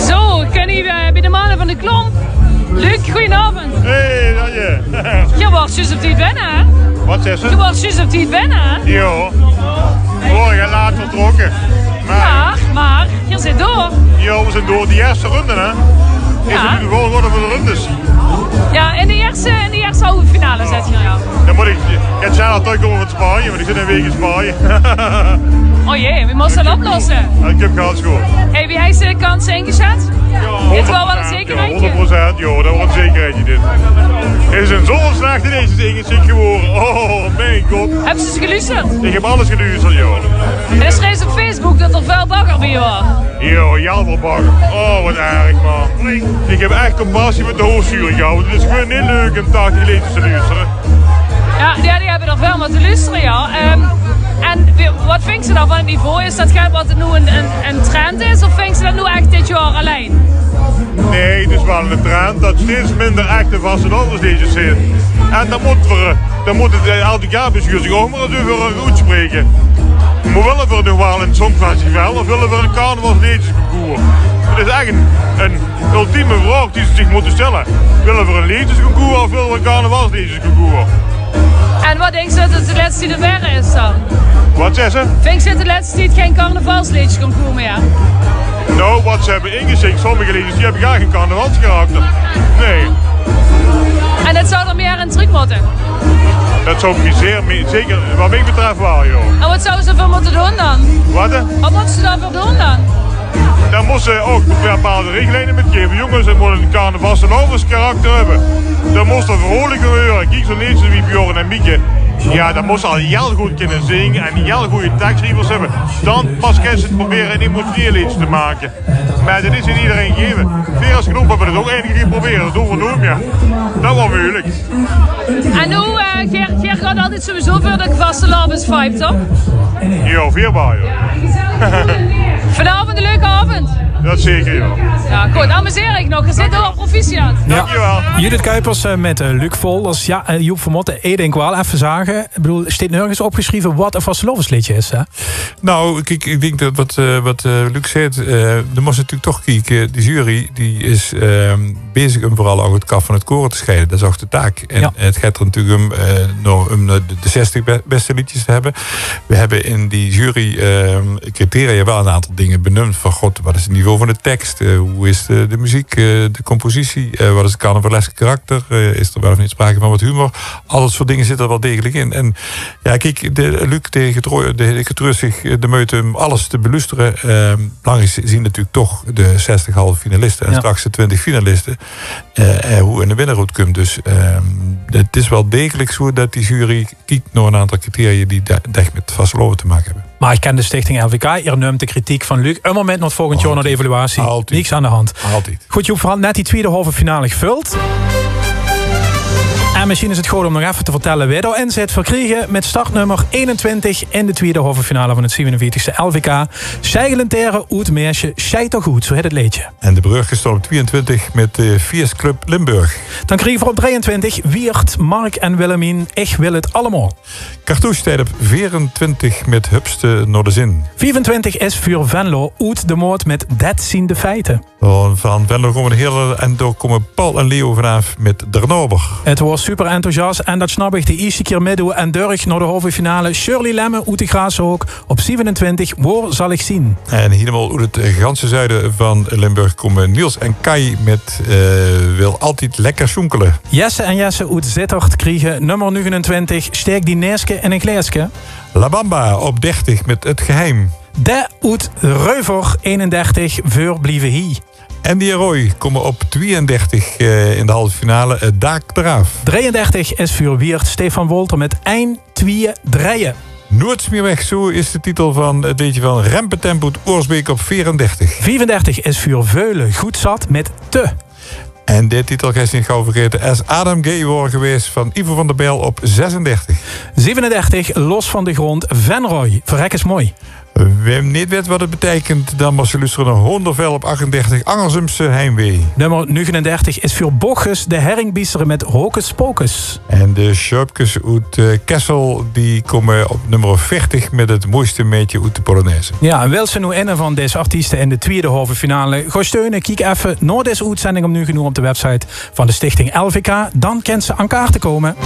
zo, ik ken hier bij de mannen van de Klomp. Luc, goedenavond. Hey, dat je. Je was juist op tijd binnen, hè? Wat is het? Je was juist op tijd binnen, hè? Ja. Morgen laat vertrokken. Maar, je zit door. Ja, we zijn door die eerste ronde, hè? Ja. Is het gewoon worden voor de rondes. Ja, in de eerste halve finale zit je, ja. Dan moet ik het zelf terugkomen van Spanje, want ik zit een week in Spanje. Oh jee, we moeten dat oplossen. Ja, ik heb kans gewoon. Hey, wie heeft de kans ingezet? Dit is wel een zekerheidje. 100%, ja, dat wordt een zekerheidje dit. Het is een zo'n slechte deze tegen zich geworden. Oh, mijn god. Hebben ze geluisterd? Ik heb alles geluisterd, ja. En er schreef op Facebook dat er veel bagger bij was. Ja, jammer bagger. Oh, wat erg, man. Ik heb echt compassie met de hoofdsturing gehouden. Het is gewoon heel leuk om 80 lezers te luisteren. Ja, die hebben er veel met te luisteren, ja. En wat vindt ze dan van het niveau? Is dat wat nu een trend is of vindt ze dat nu echt dit jaar alleen? Nee, het is wel een trend dat steeds minder echte vaste andersdeetjes zijn. En dan moet het elk jaarbestuur zich ook maar eens over uitspreken. Maar willen we nog wel een songfestival of willen we een carnavalsliedjesconcours? Dat is echt een ultieme vraag die ze zich moeten stellen. Willen we een liedjesconcours of willen we een carnavalsliedjesconcours? En wat denk je dat het laatste die er weer is dan? Wat zei ze? Vind je het de laatste tijd geen carnavalsliedjesconcours meer? Nou, wat ze hebben ingeschikt, sommige liedjes die hebben geen carnavalskarakter. Nee. En het zou er meer in terug moeten? Dat zou ik zeker, wat mij betreft wel, joh. En wat zouden ze voor moeten doen dan? Wat? Wat moeten ze daarvoor doen dan? Dan moeten ze ook bepaalde richtlijnen metgeven. Jongens, het moet een carnavalslovers karakter hebben. Dan moest er vrolijk gebeuren. Kijk zo'n liedjes wie Bjorn en Mieke. Ja, dan moest ze al heel goed kunnen zingen en heel goede tekstschrijvers hebben. Dan pas kunnen ze het proberen een emotioneel liedje te maken. Maar dat is niet iedereen gegeven. Veras genoeg hebben we het ook enige keer proberen. Dat doen we nooit meer. Dat was moeilijk. En hoe, Geer gaat altijd sowieso voor de vastelavond vibe, toch? Ja, veerbaar, joh. Vanavond een leuke avond. Dat zeker, joh. Ja, goed. Amuseer ik nog. Je zit al proficiat. Dankjewel. Judith Kuipers met Luc Volders. Ja, Joep van Motten, ik denk wel even zagen. Ik bedoel, er staat nergens opgeschreven wat een vastelovensliedje is, hè? Nou, kijk, ik denk dat wat Luc zegt, er moest natuurlijk toch kijken. De jury die is bezig om vooral ook het kaf van het koren te scheiden. Dat is ook de taak. En het gaat er natuurlijk om de 60 beste liedjes te hebben. We hebben in die jury criteria wel een aantal dingen benoemd. Van god, wat is het niveau van de tekst? Hoe is de muziek, de compositie? Wat is het carnavaleske karakter? Is er wel of niet sprake van wat humor? Al dat soort dingen zitten er wel degelijk in. En ja, kijk, Luc getroost zich de meute om alles te beluisteren. Belangrijk zien natuurlijk toch de 60 halve finalisten en straks de 20 finalisten. Hoe in de winnaarroute komt. Dus het is wel degelijk zo dat die jury kijkt naar een aantal criteria die echt met vasteloven te maken hebben. Maar ik ken de stichting LVK. Hier neemt de kritiek van Luc. Een moment nog volgend jaar naar de evaluatie. Altijd. Niks aan de hand. Altijd. Goed, Joep, vooral net die tweede halve finale gevuld. En misschien is het goed om nog even te vertellen wie erin zit. Verkregen met startnummer 21 in de tweede halve finale van het 47e LVK. Seigelenteren uit meisje, zij toch goed, zo heet het liedje. En de brug is op 22 met de Viers Club Limburg. Dan kregen we op 23 Wiert, Mark en Willemien. Ik wil het allemaal. Cartouche tijd op 24 met Hupste naar de zin. 25 is voor Venlo uit de moord met Dat zien de feiten. Van Venlo komen de hele en door komen Paul en Leo vanaf met Dernober. Het was super enthousiast en dat snap ik de eerste keer midden en Durg naar de halve finale. Shirley Lemme uit de Graashoek op 27. Waar zal ik zien? En helemaal uit het ganse zuiden van Limburg komen Niels en Kai met wil altijd lekker schoenkelen. Jesse en Jesse uit Zittert kregen nummer 29. Steek die neeske in een glaasje. La Bamba op 30 met Het Geheim. De uit Reuver 31 voor blieven hier. En die Roy komen op 32 in de halve finale. Daak eraf. 33 is voor Wiert Stefan Wolter met 1, 2, 3. Nooit meer weg, zo is de titel van het liedje van Rempetempo Oorsbeek op 34. 34 is voor Veulen goed zat met Te. En dit titel ga je niet gauw vergeten. As Adam Gay wordt geweest van Ivo van der Bijl op 36. 37 los van de grond Venroy. Verrek is mooi. We hebben niet weten wat het betekent. Dan was je luisteren naar Hondervel op 38. Angelsumse Heimwee. Nummer 39 is voor Bochus de Herringbiesteren met Hocus Pocus. En de Sharpkes uit Kessel die komen op nummer 40 met het mooiste meetje uit de Polonaise. Ja, en wil ze nu een van deze artiesten in de tweede halve finale ga steunen? Kijk even naar deze uitzending om nu genoeg op de website van de stichting LVK. Dan kent ze aan kaart te komen.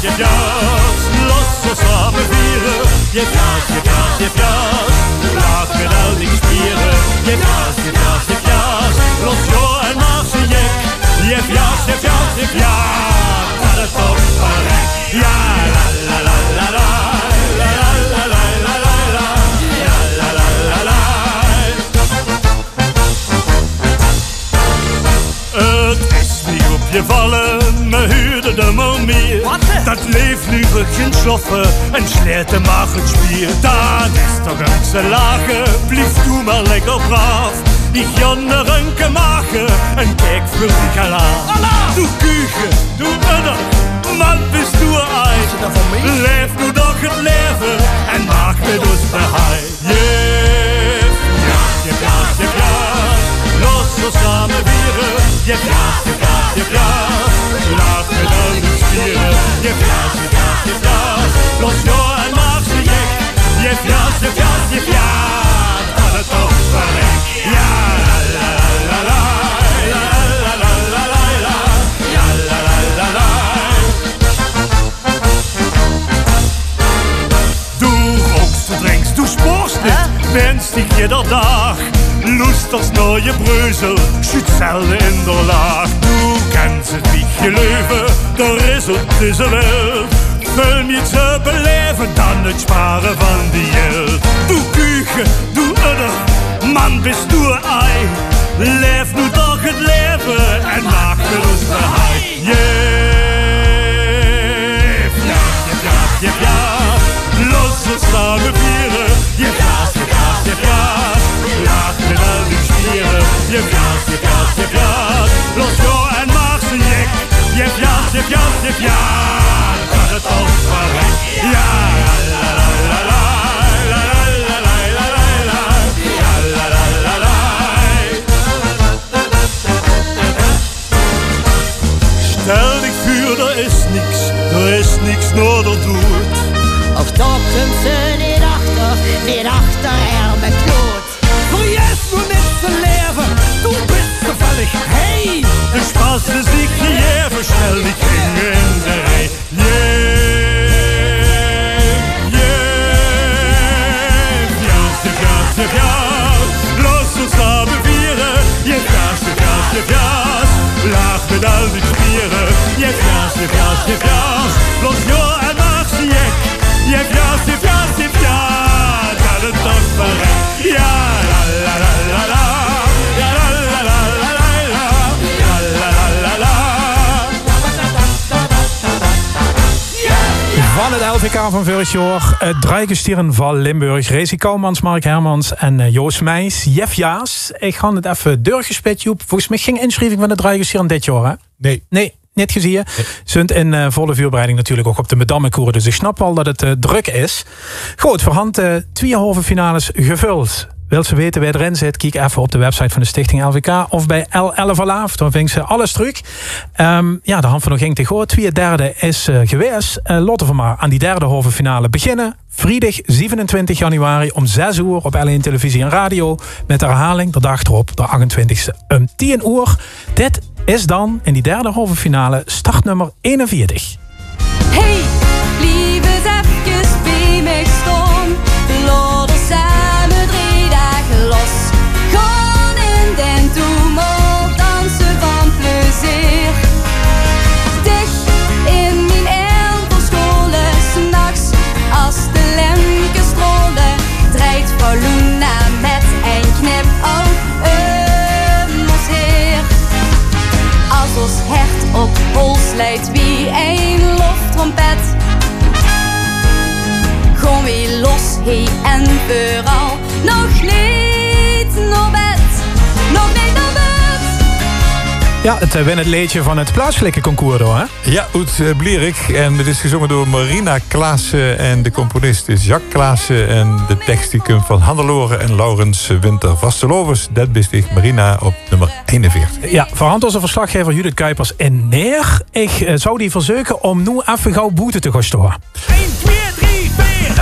Je fjas, los zo samen vieren. Je fjas, laat met al die spieren. Je fjas, los jo en maak ze jek. Je fjas, dat is toch verrek. Ja, la la la la la, la la la la la la, ja la la la la. Het is niet op je vallen, me huurde de man meer. Dat leeft nu geen sloffen en sleert de maag het spier. Dan is toch een ze lagen, blief doe maar lekker braaf. Ik jonder een maken en kijk voor die kalaaf. Doe kuchen, doe middag, man bist du ein. Leef nu toch het leven en maak met ons beheim. Je los zo samen vieren. Je je fjas. Laat met al die spieren. Je fjas, je fjas, je fjas. Los joh en maak ze gek. Je fjas, je fjas, je fjas. Dat het toch verrek. Ja, la la la la. La la la la la la. Ja, la la la la. Du rookst, du drinkst, du sporst nicht. Wenn's dich jeder Tag Lust aufs neue Brösel, schützt zelden in der Laag. Du kennst het wie je leven, er is op deze wereld veel meer te beleven dan het sparen van die geld. Du Küche, du Udder, man bist du ei. Leef nu toch het leven en maak met ons de hei. Je fjas, je fjas, los ons samen vieren. Je fjas, je fjas, je fjas, laat met al die spieren. Je fjas, je fjas, je fjas, los joh en maak ze jek. Je fjas, je fjas, je fjas, dat het ook verrek. Ja, la la la la, la la la la la la, ja la la la la. Stel dich für, da ist nix, nur der Tod. Of toch komt ze niet achter er met kloot. Verjes nu niet te leven, du bist gefällig, hey! De Spaß ist nicht gegeben, stell dich hin in der Reihe. Je fjas, je fjas, los uns samen vieren. Je fjas, je fjas, je fjas, lach met al die spieren. Je fjas, je fjas, je fjas, los joh en mach ze jek. Je fjas, je fjas, je fjas, dat het toch verrek. Ja, la la la la la, ja la la la la la la, ja la la la la. Van het LVK van vorig jaar, het Drijgenstieren van Limburg, Rezi Kouwmans, Mark Hermans en Joost Meijs. Jef Jaas, ik ga het even doorgespit, Joep. Volgens mij geen inschrijving van de Drijgenstieren dit jaar, hè? Nee. Net gezien. Nee. Sunt in volle vuurbereiding natuurlijk ook op de Madammekoer. Dus ik snap wel dat het druk is. Goed, voorhand 2 halve finales gevuld. Wil ze weten wie erin zit? Kijk even op de website van de Stichting LVK of bij L11 Alaaf. Dan vindt ze alles terug. De hand van nog ging te goed. 2/3 is geweest. Lotte van maar aan die derde halve finale beginnen. Vrijdag 27 januari om 6 uur op L1 televisie en radio. Met de herhaling de dag erop, de 28e om 10 uur. Dit is dan in die derde halve finale startnummer 41. Hey, lieve even bij mij staan. Laat ons samen 3 dagen los. Gaan in den tumult dansen van plezier. Dicht in mijn elfenscholen, 's nachts als de lemke strolen. Draait vrouw Luna met een knipoog ons heer. Als ons hert op hol sluit wie een loftrompet. Gewoon weer los, hey en vooral. Nog niet naar bed, nog niet naar bed. Ja, het win het leedje van het plaatselijke concours door, hè? Ja, uit Blierik. En het is gezongen door Marina Klaassen. En de componist is Jacques Klaassen. En de tekst die komt van Handeloren en Laurens Winter. Vastelovers, dat besticht Marina op nummer 41. Ja, voorhand onze verslaggever Judith Kuipers in neer. Ik zou die verzoeken om nu even gauw boete te gaan storen. 1, 2, 3, 4.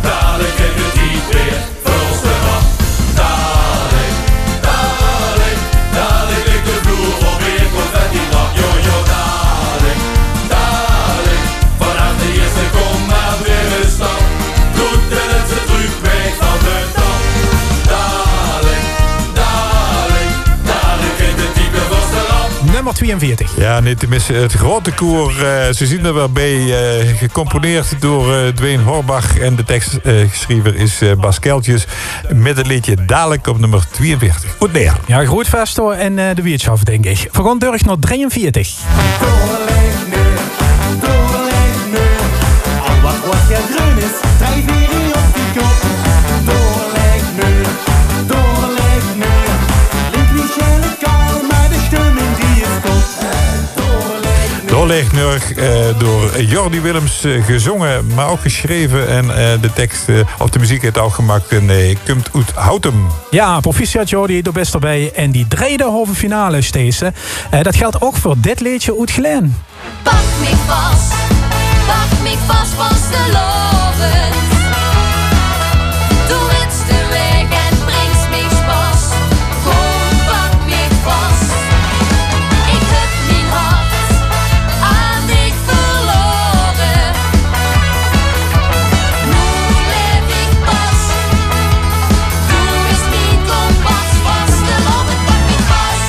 Dadelijk heb je die weer voor ons te wachten. Dadelijk ligt de vloer op weer confetti lag. Jo, dadelijk, vanaf de eerste kom maar weer een stap. Doet het ze terug weg van de top. Dadelijk in de diepe Vasteland. Nummer 42. Ja, niet te missen. Het grote koor. Ze zien er wel bij. Gecomponeerd door Dwayne Horbach. En de tekstschrijver is Bas Keltjes. Met het liedje Dadelijk op nummer 42. Goed neer. Ja, groot festo en de Wiertschaft, denk ik. We gaan terug naar 43. Al wat je groen is, drijf hier op die kop. Doorleg nu. Link Michel het kaal, maar de stemming die is kop. Allerleeg Nurg, door Jordi Willems gezongen, maar ook geschreven. En de tekst of de muziek heeft ook gemaakt en komt uit Houtem. Ja, proficiat Jordi, er best erbij. En die derde halve finale steeds. Dat geldt ook voor dit liedje uit Glen. Pak me vast, vastelovend. Du willst de weg en bringst mich Spaß. Komm, pak me vast. Ik heb mijn hart aan dich verloren. Nu leef ik pas. Du bist mijn kompas, vastelovend, pak me vast.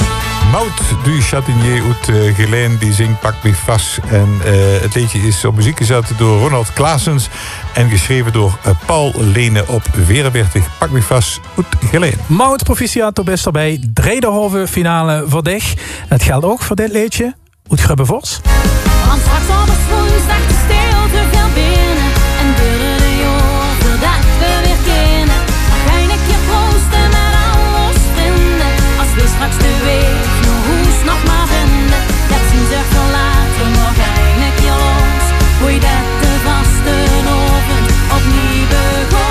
Maud du Chatinier uit Geleen, die zingt Pak me vast. En het liedje is op muziek gezet door Ronald Klaasens en geschreven door Paul Lene op 44. Pak me vast uit Geleen. Maud proficiat er best erbij. Derde halve finale voor dich. Dat geldt ook voor dit liedje uit Grubbevors. Want straks op het woensdag de stilte veel binnen. En duurde de jaren voordat we weer kennen. Ga je een keer proosten met alles vrienden. Als we straks de week nog hoes nog maar vinden. Dat zien zich verlaten nog een keer los. Hoe je dat de vaste oven opnieuw begon.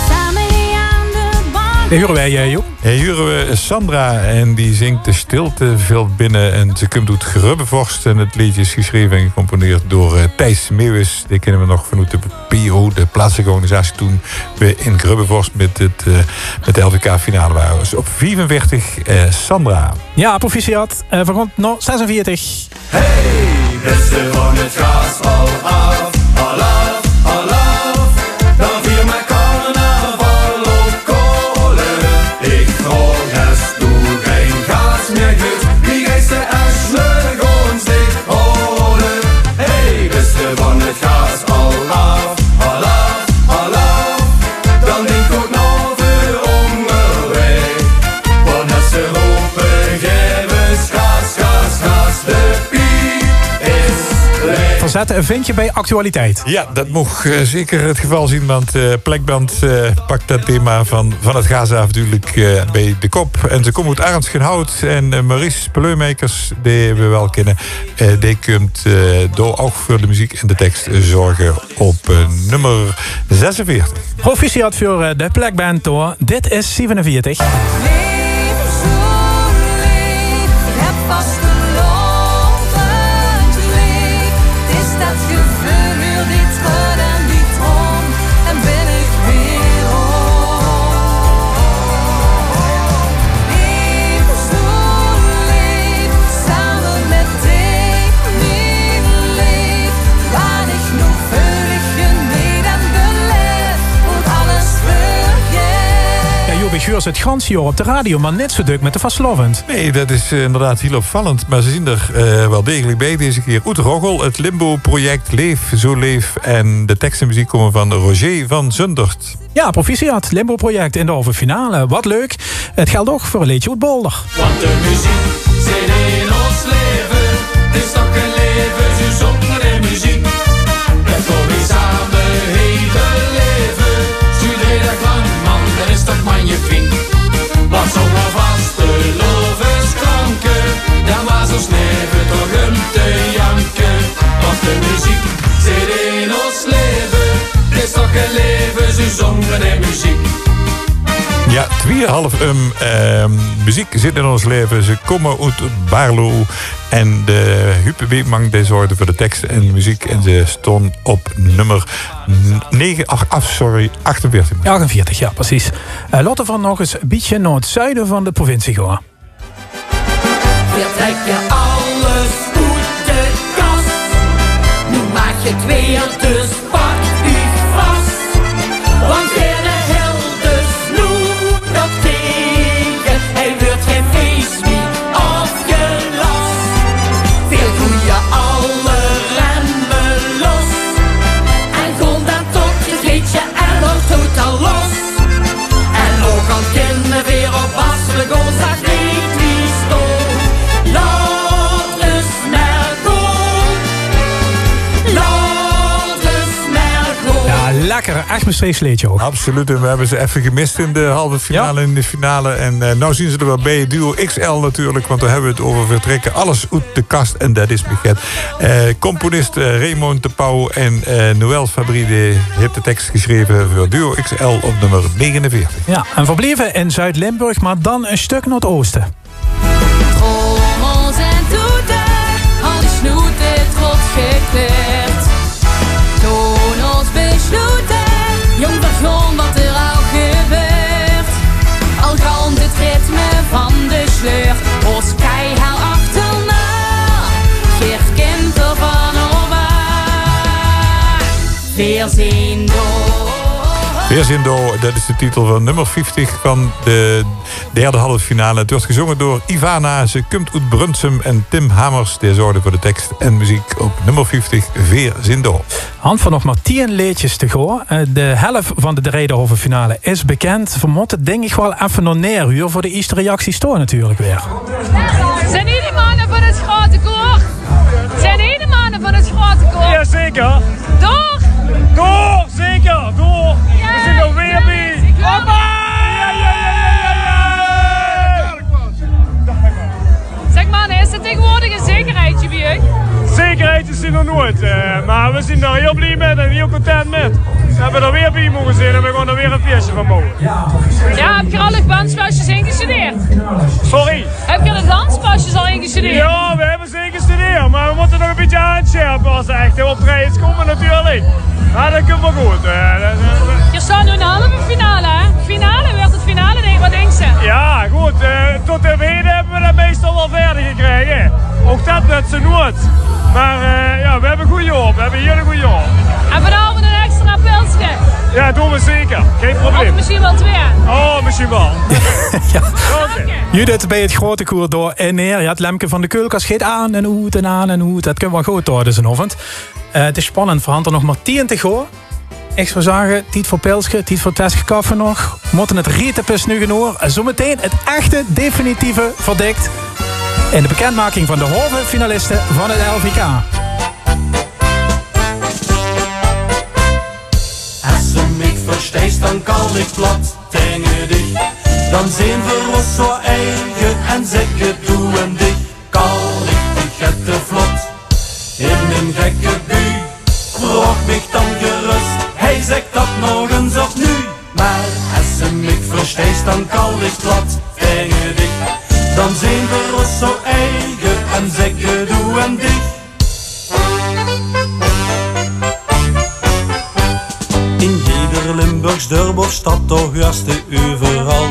Samen aan de bank. Die huren wij, Joep. Hier huren we Sandra en die zingt de stilte veel binnen. En ze komt uit Grubbevorst. En het liedje is geschreven en gecomponeerd door Thijs Meeuwis. Die kennen we nog vanuit de PO, de plaatselijke organisatie, toen we in Grubbevorst met de LVK finale waren. Dus op 44 Sandra. Ja, proficiat. We gaan naar 46. Hey, beste van het gas, al af, al af, al af. Dan vier mijn carnaval op kolen. Ik vroeg eens toe geen gas meer goed. Wie geeft de asle gewoon zich holen? Hey, beste van het gas, al af, al af, al af. Dan denk ik ook nog weer onderweg. Want als ze roepen, geven gas, gas, gas, de piep is leeg. Verzetten vind je bij actualiteit. Ja, dat mocht zeker het geval zien, want Plekband pakt dat thema van het gas af natuurlijk bij de kop. En ze komen uit Arendschenhout en Maurice Peleumakers, die we wel kennen, die komt door ook voor de muziek en de tekst zorgen op nummer 46. Proficiat voor de Plekband door. Dit is 47. Leven zo leeg, ik heb vastelovend leeg. Het is dat gevoel, die trot en die trom, en ben ik weer om. Leven zo leeg, samen met dich, mijn leef. Waar ik nog völlig geniet en beleef, und alles vergeet. Ja, Joep, ik huur ze het ganse jaar op de radio, maar net zo druk met de vastlovend. Nee, dat is inderdaad heel opvallend. Maar ze zien er wel degelijk bij deze keer. Oet Roggel, het Limbo-project Leef, Zo Leef. En de tekst en muziek komen van Roger van Zundert. Ja, proficiat. Limbo-project in de halve finale. Wat leuk. Het geldt ook voor een liedje uit Boulder. Want de muziek zit in ons leven. Het is toch een leven, zo zonder de muziek. Het komt weer samen even leven. Studeer dat lang, man, dat is toch magnifiek. Want zonder vaste lovensklanken, dan was ons leven toch om te janken. Want de muziek zit in ons leven. Het is toch een leven, zo zonder de muziek. Ja, 2,5 muziek zit in ons leven. Ze komen uit Baarlo. En de Hupe Weekman die zorgde voor de teksten en de muziek. En ze stond op nummer 48. 48, ja, precies. Laten we nog eens een beetje naar het zuiden van de provincie gaan. Weer trek je alles uit de kast. Nu maak je het weer, dus pak u vast. Want weer de helde snoer nog tegen. Hij wordt geen feest meer of gelast. Veel doe je alle remmen los. En gewoon dan tot je kleedje en wordt totaal los. En ook al kinderen weer op was, we gaan zag niet wie stoot. Laat eens maar gaan. Laat eens maar echt een sleetje ook. Absoluut, en we hebben ze even gemist in de halve finale en in de finale. En nou zien ze er wel bij. Duo XL natuurlijk, want daar hebben we het over vertrekken. Alles uit de kast en dat is beget. Componist Raymond de Pauw en Noël Fabride heeft de tekst geschreven voor Duo XL op nummer 49. Ja, en verbleven in Zuid-Limburg, maar dan een stuk noordoosten. Trommels en toeten, al die snoeten trots gekleurd. Toon ons besloten, jong vergon wat er al gebeurt. Al galmt het ritme van de sleur, ons keihard achterna. Geert kind ervan over, weerzien door. Weerzindo, dat is de titel van nummer 50 van de derde halve finale. Het wordt gezongen door Ivana, ze komt uit Brunsum en Tim Hamers. Die zorgde voor de tekst en muziek op nummer 50, Weerzindo. Hand van nog maar 10 leedjes te gaan. De helft van de derde halve finale is bekend. We moeten denk ik wel even nog neerhuur voor de eerste reacties door natuurlijk weer. Zijn jullie mannen van het grote koor? Zijn jullie mannen van het grote koor? Jazeker. Door? Door, zeker, door. We zijn er weer bij. Hoppa! Zeg mannen, is er tegenwoordig een zekerheidje bij jullie? Zekerheid is er nog nooit, maar we zijn er heel blij met en heel content met. We hebben er weer bij mogen zijn en we gaan er weer een feestje van mogen. Ja, heb je er al de danspasjes ingestudeerd? Sorry? Heb je de danspasjes al ingestudeerd? Ja, we hebben ze ingestudeerd, maar we moeten nog een beetje aanscherpen als er echt optredens komen natuurlijk. Maar dat komt wel goed. Je staat nu in de halve finale, hè? Finale, werd het finale, denk ik, wat denk je? Ja, goed. Tot de heden hebben we dat meestal wel verder gekregen. Ook dat met z'n nood. Maar ja, we hebben een goede hoop. We hebben hier een goede hoop. En vanavond een extra pilsje? Ja, doen we zeker. Geen probleem. Of misschien wel 2. Oh, misschien wel. Ja. Okay. Judith bij het grote koer door en neer. Ja, het lemke van de keulkast gaat aan en hoed en aan en hoed. Dat kunnen we wel goed door, dus een avond. Het is spannend, voor hand er nog maar 10 te gaan. Ik zou zeggen, tijd voor pilsje, tijd voor testgekaffe nog. We moeten het rietenpis nu genoeg. Zometeen het echte, definitieve verdikt. In de bekendmaking van de halve finalisten van het LVK. Als ze mich verstehst, dan kan ik plat tegen dich. Dan zijn we ons zo eigen en zeggen doe en dich. Kan ik dich het te vlot in een gekke bui. Vroeg mich dan gerust, hij zegt dat nog eens opnieuw. Maar als ze mich verstehst, dan kan ik plat tegen dich. Dan zijn we ons zo eigen en zeggen doe en dich. In ieder Limburgs dorp of stad toch juist overal.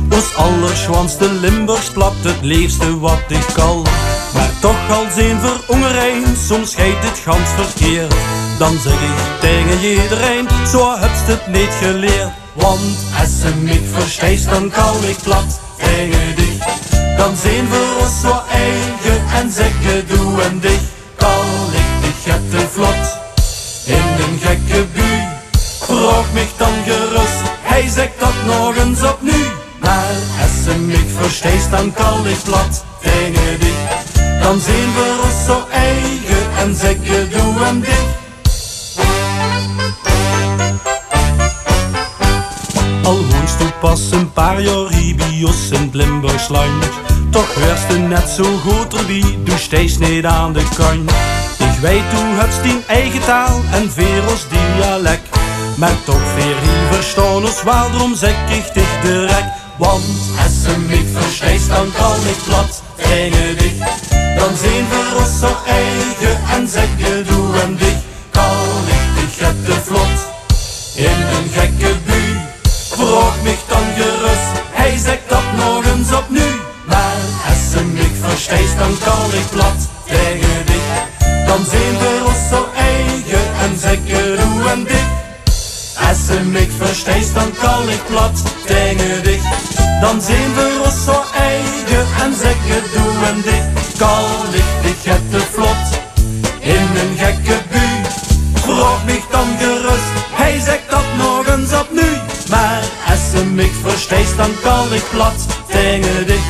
Ons allerschwanste Limburgs plapt het leefste wat ik kan. Maar toch al zijn we ongerein, soms scheidt het gans verkeerd. Dan zeg ik tegen iedereen, zo hebt het niet geleerd. Want als ze mich verstehst, dan kan ik plat tegen dich. Dan zijn we ons zo eigen en zeggen doe en dich. Kan ik dich het te vlot in een gekke bui. Vroeg mich dan gerust, hij zegt dat nog eens opnieuw. Maar als ze mich verstehst, dan kan ik plat tegen dich. Dan zijn we ons zo eigen en zeggen doe en dich. Al woonst u pas een paar jaar Ribios in het Limburgs land. Toch werd je net zo goed erbij, doe steeds niet aan de kant. Ik weet u hebt die eigen taal en veros dialect. Maar toch weer hier verstaan ons wel, daarom zeg ik dich direct. Want als ze mich verstehst, dan kan ik plat tegen dich. Dan zijn we ons zo eigen en zeggen doe en dich. Kan ik dich het te vlot in een gekke bui. Vroeg mich dan gerust, hij zegt dat nog eens opnieuw. Maar als ze mich verstehst, dan kan ik plat tegen dich. Dan zijn we ons zo eigen en zeggen doe en dich. Als ze mich verstehst, dan kan ik plat tegen dich. Dan zijn we ons zo eigen en zeggen doe en dich. Kan ik dich het te vlot in een gekke bui. Vroeg mich dan gerust, hij zegt dat nog eens opnieuw. Maar als ze mich verstehst, dan kan ik plat tegen dich.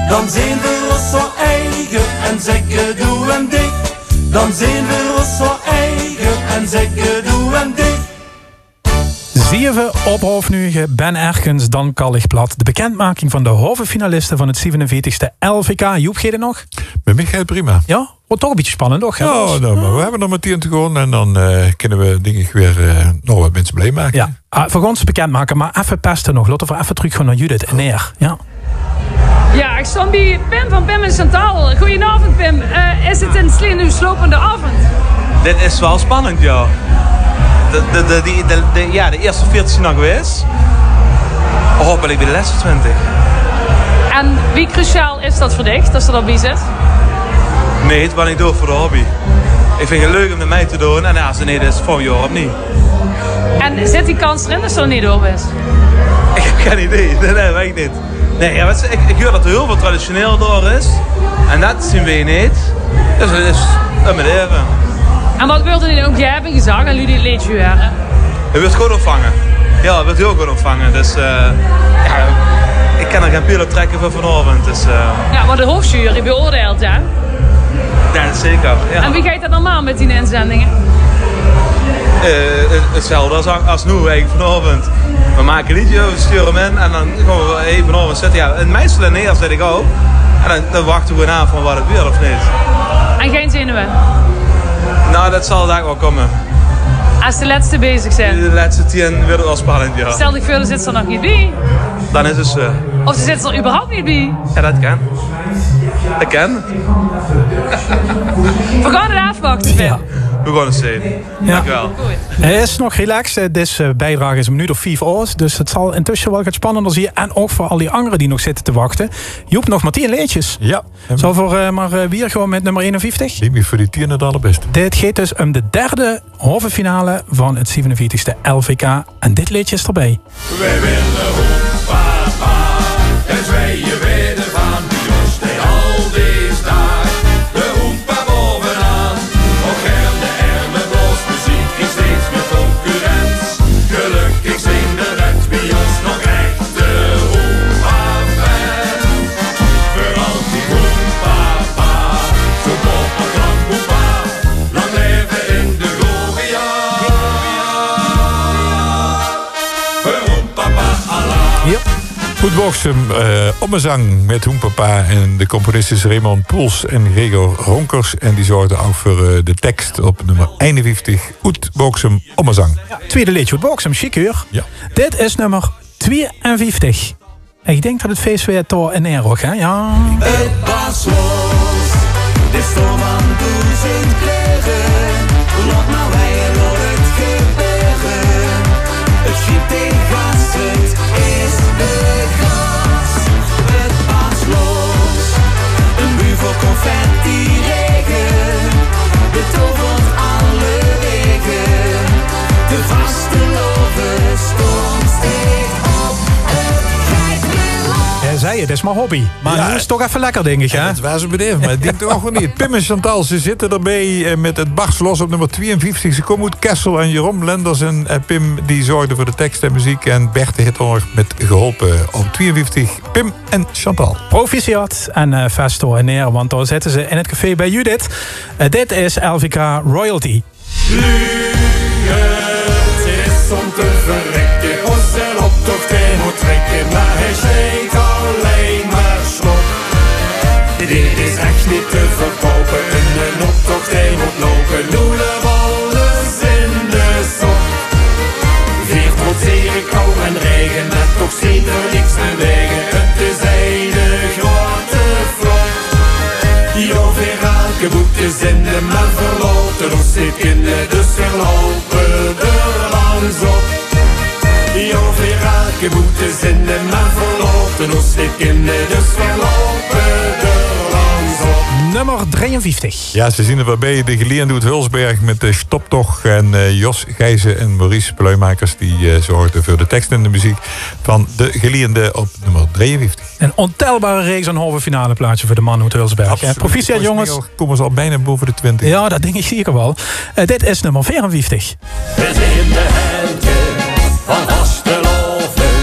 Dan zijn we ons zo eigen en zeggen doe en dich. Dan zijn we ons zo eigen en zeggen doe en dich. 7 op half 9, Ben Erkens, dan Kalligplat. De bekendmaking van de halve-finalisten van het 47e LVK. Joep, ga je nog? Met mij gaat het prima. Ja? Wordt toch een beetje spannend, toch? Ja, nou, maar we hebben nog maar 10 te gaan en dan kunnen we denk ik weer nog wat mensen blij maken. Ja, voor ons bekendmaken, maar even pesten nog. Laten we even terug gaan naar Judith en Neer. Ja. Ja, ik stond bij Pim van Pim en Chantal. Goedenavond, Pim. Is het een slopende avond? Dit is wel spannend, ja. De eerste 40 zijn nog geweest. Hopelijk bij de laatste 20. En wie cruciaal is dat voor dich, dat ze erbij zit? Nee, het wat ik doe voor de hobby. Ik vind het leuk om met mij te doen en als het niet is, voor je of niet. En zit die kans erin dat ze er niet door is? Ik heb geen idee, nee, weet ik niet. Nee, ja, ik hoor dat er heel veel traditioneel door is. En dat zien we niet. Dus het is een leven. En wat wilde hij ook? Jij hebt een gezag en jullie leed je werden. Hij wordt goed ontvangen. Ja, hij wordt heel goed ontvangen. Dus ja, ik kan er geen pil op trekken voor vanavond. Dus, ja, maar de hoofdjury beoordeelt, hè? Ja, dat zeker. Ja. En wie gaat dat normaal met die inzendingen? Hetzelfde als nu eigenlijk vanavond. We maken een liedje, we sturen hem in en dan gaan we even vanavond zitten. Ja, in meestal en neer zit ik ook. En dan wachten we aan van wat het weer of niet. En geen zenuwen? Nou, dat zal daar wel komen. Als de laatste bezig zijn? De laatste 10 wordt het wel spannend, ja. Stel je voor, er zit er nog niet bij. Dan is het zo. Of ze zit er überhaupt niet bij. Ja, dat kan. Dat kan. We gaan het afwachten, Pim. Ja. We gaan het zien. Ja. Dankjewel. Het is nog relaxed. Deze bijdrage is een minuut of 5 uur. Dus het zal intussen wel wat spannender zien. En ook voor al die anderen die nog zitten te wachten. Joep, nog maar 10 leedjes. Ja. Zal voor maar weer gewoon met nummer 51? Neem je voor die 10 het allerbeste. Dit gaat dus om de derde halve finale van het 47e LVK. En dit leedje is erbij. Wij willen hoempapa, en zweeën werden van die Jos die al deze dag. De hoempa bovenaan, ook en de arme bloos muziek is steeds meer concurrent. Gelukkig zijn er uit bij ons nog echte hoempa-fan. Vooral die hoempapa, zo op een lang hoempa, lang leven in de gloria. Voor hoempapa Allah. Yep. Goed Boksem, op een zang met Hoempapa en de componist is Raymond Poels en Gregor Ronkers. En die zorgden ook voor de tekst op nummer 51. Goed Boksem, op een zang. Ja, tweede liedje, Goed Boksem, chic uur. Ja. Dit is nummer 52. Ik denk dat het feest weer door en neer ook, hè? Ja. Het was los, de storm van duizend kleuren. Laat maar wij door het gebeuren. Het schip in gas, het is de gas. Het was los, een muur voor confetti regen. Betovert alle wegen. De vaste loven stond steeds op. Het geit weer los. Hij zei het is maar hobby. Maar Ja. nu is het toch even lekker, denk ik, hè? Dat was ze beleefd, maar ik denk toch gewoon niet. Pim en Chantal, ze zitten erbij met het Bars los op nummer 52. Ze komen uit Kessel en Jeroen Lenders en Pim die zorgden voor de tekst en muziek. En Bert heeft er nog met geholpen op 52. Pim en Chantal. Proficiat en Festo en neer, want daar zitten ze in het café bij Judith. Dit is LVK Royalty. Het is om te verrekken, ons zijn optocht hij moet trekken, maar hij steekt alleen maar slop. Dit is echt niet te verkopen, een optocht hij moet lopen, doelenballes in de zon. 4 tot 7 kou en regen, en toch ziet er niks bewegen, het is de grote vlot. Jo, weer elke boekjes in de maar verloten, ons zit in de dus verlopen er langs op. Jo, weer elke boekjes in de maar verloten, ons zit in de dus verlopen er langs op. Nummer 53. Ja, ze zien er waarbij de geleerde uit Hulsberg met de Stop toch. En Jos Gijzen en Maurice Pluimakers die zorgden voor de tekst en de muziek van de geleerde op nummer 53. Een ontelbare reeks aan halve finale plaatje voor de man uit Hulsberg. Proficiat, jongens. Komen ze al bijna boven de 20. Ja, dat denk ik zeker wel. Dit is nummer 54. We zijn de helden van Vasteloven,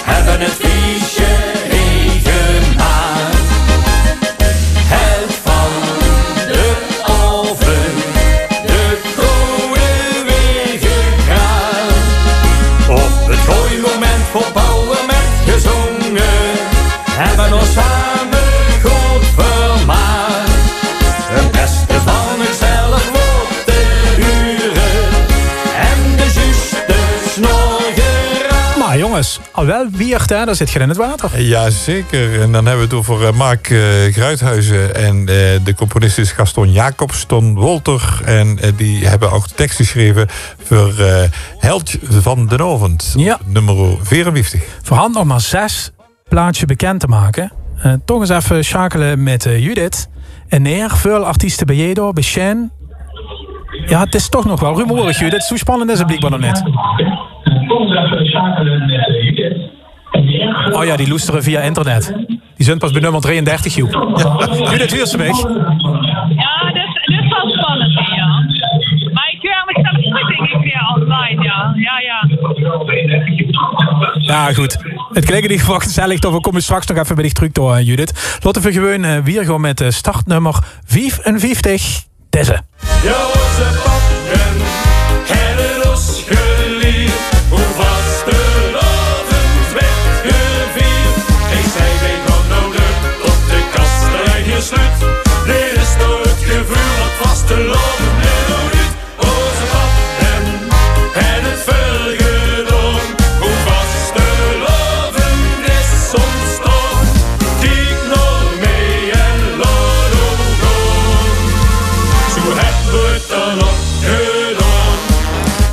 hebben het feestje meegemaakt. Held van de oven, de koeien weer gegaan. Ja, jongens, al wel wierd, hè? Daar zit je in het water. Ja, zeker. En dan hebben we het over Mark Gruithuizen. En de componist is Gaston Jacobs, Ton Wolter. En die hebben ook de tekst geschreven voor Held van den Ovend. Ja. Nummer 54. Voorhand nog maar 6 plaatjes bekend te maken. Toch eens even schakelen met Judith. En neer, veel artiesten bij Jedo, bij Shen. Ja, het is toch nog wel rumoerig, Judith. Zo spannend is het blijkbaar nog niet. Oh ja, die loesteren via internet. Die zijn pas bij nummer 33, Joep. Ja. Judith Wierseweg. Ja, dit is wel spannend, ja. Maar ik keur mezelf terug, denk ik, weer online, ja. Ja, goed. Het klinkt in ieder geval gezellig. We komen straks nog even bij die terug door, Judith. Laten we gewoon weer gaan met startnummer 55. Deze. Dit is toch het gevoel dat vast te lopen en hoe niet onze pap en het vergedon. Hoe vast te lopen is soms toch, kijk nog mee en laat ons gaan. Zo hebben we het dan nog gedaan.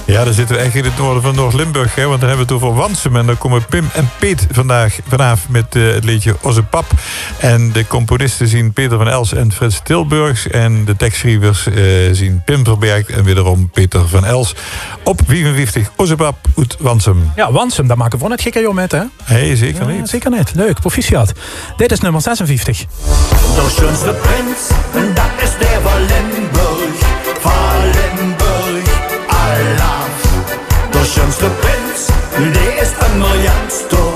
Ja, dan zitten we echt in het noorden van Noord-Limburg, hè, want dan hebben we het over Wansum. En dan komen Pim en Peet vanavond met het liedje Onze Pap. En de componisten zien Peter van Els en Frits Tilburgs. En de tekstschrijvers zien Pim Verberg en wederom Peter van Els. Op 55 Onze Pap uit Wansum. Ja, Wansum, daar maken we net gekke joh met, hè? Nee, zeker niet. Zeker niet. Leuk, proficiat. Dit is nummer 56. De schönste prins, en dat is der van Limburg. Van Limburg, Allah. De schönste prins, die is een miljoenstor.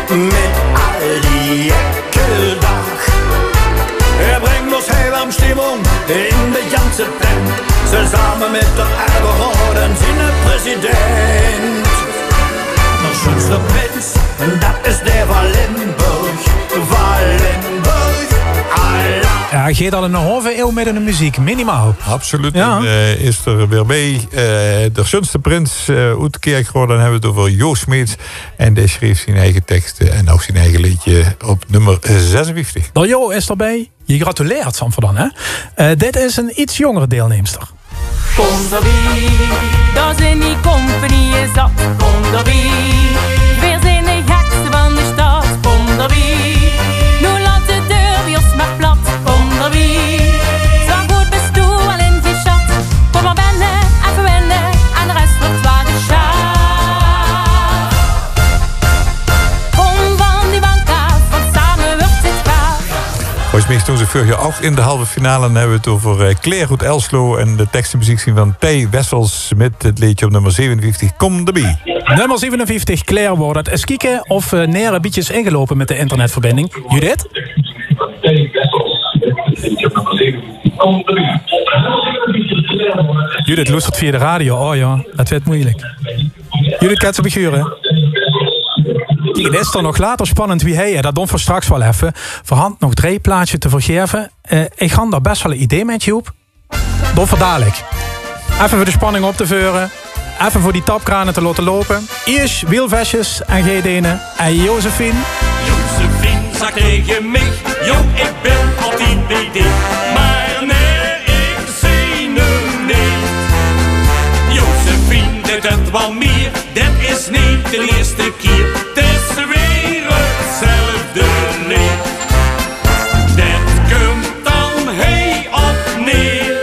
Met al die ekkeldag. Bringt ons heel am Stimmung in de ganze tent. Zusammen mit der Erdogan und seinem Präsident. Der schönste Prinz, das ist der von Limburg. Von Limburg, Allah. Ja, geeft al een halve eeuw met in de muziek, minimaal. Absoluut. Ja. En, is er weer bij. De schönste prins uit Kerkrode. Dan hebben we het over Joost Smeets. En die schreef zijn eigen teksten en ook zijn eigen liedje op nummer 56. Nou, Jo is erbij. Je gratuleert, Sanford dan, hè? Dit is een iets jongere deelnemster. Kom erbij, daar zijn die compagnieën zat. Kom erbij, weer zijn de gekste van de stad. Kom erbij, nu laat de deur bij ons maar plat. Kom erbij, zo goed bist du al in die stad. Kom maar binnen, even wennen, en de rest wordt zwaar geschaad. Kom van die bank af, want samen wordt het gaaf. Volgens mij stonden ze vorig jaar ook in de halve finale. Dan hebben we het over Claire uit Elslo. En de tekst en muziek zien van T. Wessels met het liedje op nummer 57. Kom erbij. Nummer 57, Claire wordt het. Eens kijken of Nere bietjes ingelopen met de internetverbinding. Judith? Judith luistert via de radio. Oh ja, dat werd moeilijk. Judith, kan ze beguren? Het is er nog later spannend wie hij is. Dat doen we straks wel even. Voorhand nog 3 plaatjes te vergeven. Ik ga daar best wel een idee met, Joep. Doen we dadelijk. Even voor de spanning op te veuren. Even voor die tapkranen te laten lopen. Eerst wielvestjes en G-denen. En Josephine. Josephine, zeg tegen mij, jong, ik ben altijd bij dit. Maar nee, ik zie nu niet. Josephine, dit het wel meer, dit is niet de eerste keer. Het is weer hetzelfde lied. Dit komt dan hey op neer.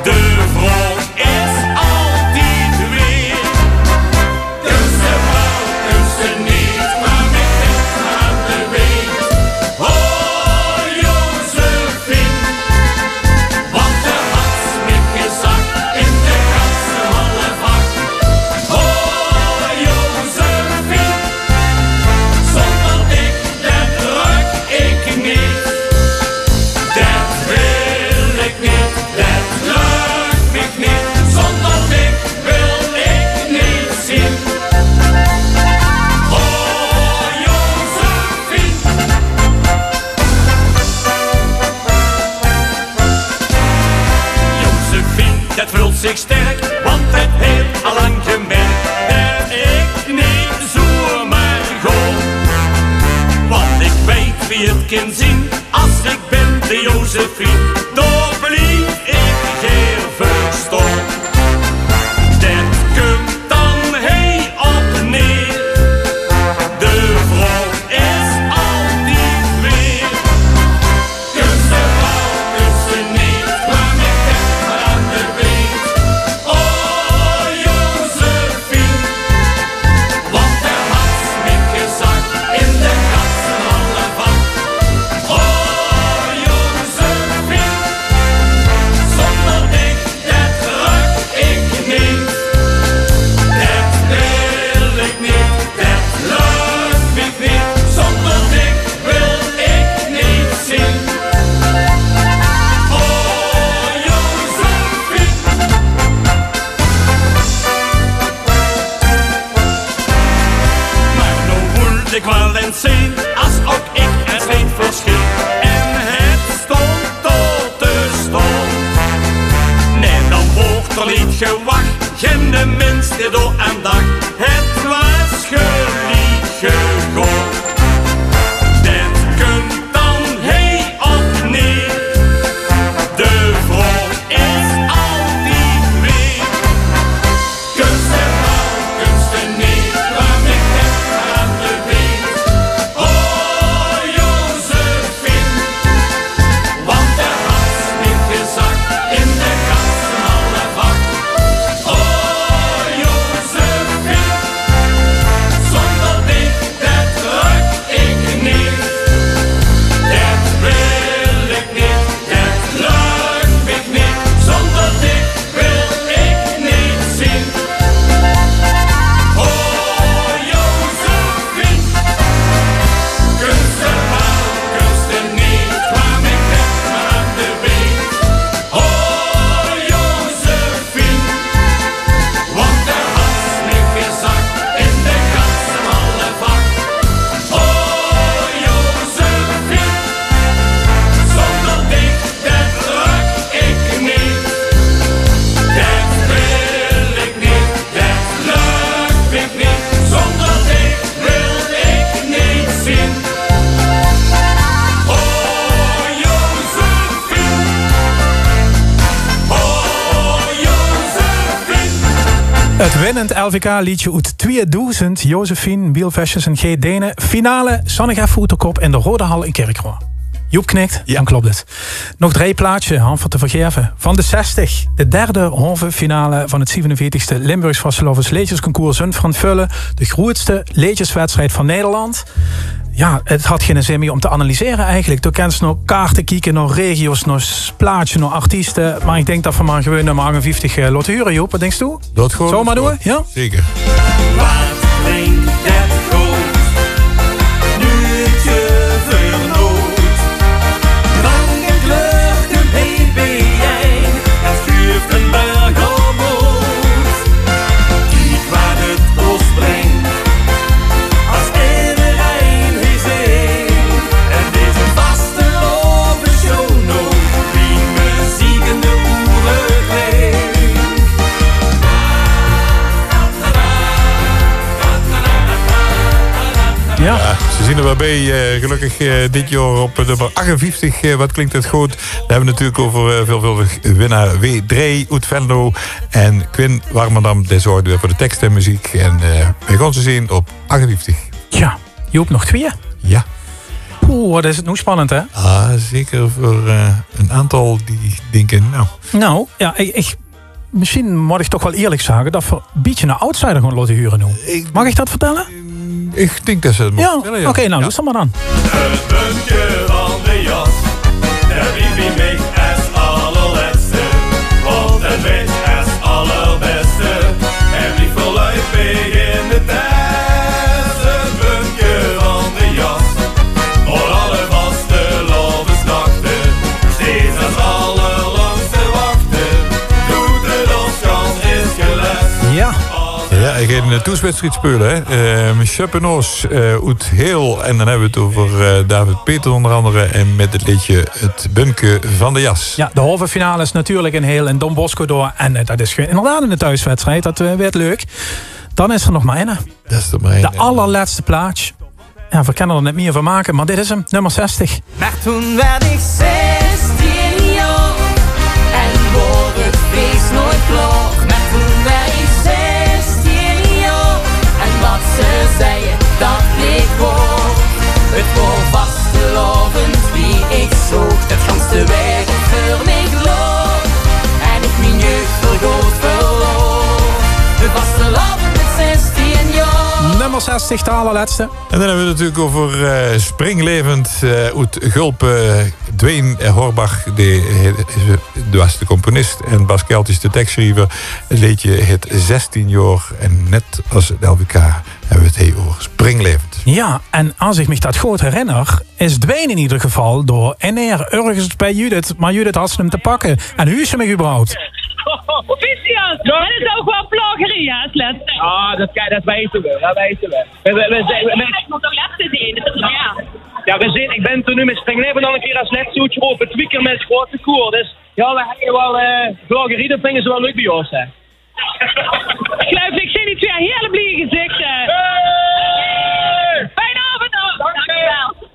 De vraag is altijd weer. Tussen wel, tussen niet, maar met dit aan de weet. Oh, Josephine, want de had met gezakt in de ganse malle vak. Oh, Josephine, zonder dik, dat druk ik niet. Dat wil ik niet, dat lukt me niet. Zonder dik wil ik niet zien. Oh, Josephine. Josephine, dat voelt zich sterk, want het heeft al lang gemerkt dat ik niet zo kan zien als ik ben de Josephine. Door blief ik heel verstom. Dat komt dan hey op neer. De vrouw is altijd weer. Kussen vrouw, kussen niet, kwam ik echt maar aan de beet. Oh Josephine, want er had mijn gezag in de katsenhalle van. Oh Josephine, zonder dich, dat ruk ik niet. Dat wil ik niet, dat lukt me niet. Zonder dich wil ik niet zien. Oh Josephine. Maar nou voelde ik wel eens zien, als ook ik het niet verschil. En het stond tot de stond. Nee, dan wordt er niet gewacht, geen de minste door en dag. Het was geliegen God. Dat komt dan hey op neer. De vrouw is altijd weer. Kunsten vrouw, kunsten niet, kwam ik echt maar aan de beet. Oh Josephine, want er had niet gezakt in de katsenhalle vak. Oh Josephine, zonder dich, dat ruk ik niet. Dat wil ik niet, dat lukt me niet. Zonder dich wil ik niet zien. Oh Josephine, kunsten vrouw, kunsten niet, kwam ik echt maar aan de beet. Oh Josephine, want er had niet gezakt in de katsenhalle vak. Oh Josephine, zonder dich, dat ruk ik niet. Dat wil ik niet, dat lukt me niet. Zonder dich wil ik niet zien. Oh Josephine, oh Josephine. Het winnend LVK-liedje uit 2000, Josephine, Bielvestjes en G. Denen. Finale, zonnig even uit de kop in de Rode Hal in Kerkroo. Joep knikt, dan klopt het. Nog 3 plaatjes, Han voor te vergeven. Van de 60, de derde halve finale van het 47e Limburgs Vastelovens Leedjesconcours Zundfrant Vullen. De grootste leedjeswedstrijd van Nederland. Ja, het had geen zin meer om te analyseren eigenlijk. Toen kent ze nog kaarten kijken, nog regio's, nog plaatjes, nog artiesten. Maar ik denk dat we maar gewoon nummer 58 laten huren, Joep. Wat denkst u? Dat gewoon. Zo maar doen? Ja? Zeker. Wat klinkt dat goed, nu het je vernoot. Lange kleurte BBI, het schuurt een berg omhoog. Kijk waar het bos brengt, als iedereen hij zingt. En deze vaste loven show nog, wie muziek in de oren klinkt. Ja. Ze zien er wel bij, gelukkig dit jaar op nummer 58. Wat klinkt het goed? Daar hebben we natuurlijk over veelvuldig winnaar W3 uit Venlo. En Quinn Warmerdam, deze hoorden we voor de tekst en muziek. En we gaan ze zien op 58. Ja, Joep, nog 2? Ja. Oeh, wat is het nu spannend, hè? Ah, zeker voor een aantal die denken, Nou, ja, misschien moet ik toch wel eerlijk zeggen dat we een beetje een outsider gaan laten huren nu. Mag ik dat vertellen? Ik denk dat ze het moeten vertellen, ja. Oké, nou, doe het maar dan. Het bunkje van de jas, daar wie mij als allerlaatste. Want het weet als allerbeste. En wie verluidt in de tijd. Het bunkje van de jas, voor alle vaste lovensnachten. Steeds als allerlangste wachten. Doet het als kans is gelest. Ja. Ja, ik ga een toeswedstrijd spelen. Schuppenos uit Heel. En dan hebben we het over David Peter onder andere. En met het liedje Het Bunke van de Jas. Ja, de halve finale is natuurlijk in Heel en Don Bosco door. En dat is inderdaad een thuiswedstrijd. Dat werd leuk. Dan is er nog maar één. Dat is er maar één. De allerlaatste plaats. Ja, we kunnen er net meer van maken, maar dit is hem, nummer 60. Maar toen werd ik 16 jaar en voor het feest nooit klaar. Maar toen werd ik 16 jaar en wat ze zeiden, dat bleek waar. Het was vastelovend wie ik zocht, het ganse wereld voor mij gloor. En ik mijn jeugd vergoot verloor. Het vastelovend met 16 jaar. Nummer 60, de allerlaatste. En dan hebben we het natuurlijk over springlevend uit Gulpen. Dwayne Horbach, die was de componist. En Bas Kelt is de tekstschrijver. Het liedje heet 16 jaar. En net als het LVK hebben we het over springlevend. Ja, en als ik me dat goed herinner, is Dwayne in ieder geval door NR ergens bij Judith. Maar Judith had ze hem te pakken. En hoe is ze me überhaupt? Proficiat! Dat is ook wel plagerie, hè, Slet? Ah, dat weten we, dat weten we. Ik moet ook laten zien, ja. Ja, ik ben toen nu met springlevend al een keer als net zoetje op het weekend met grote koer. Dus ja, we hebben wel plagerie, dat vinden ze wel leuk bij ons, hè. Ik zie die twee hele blije gezichten. Fijne avond nog! Dankjewel.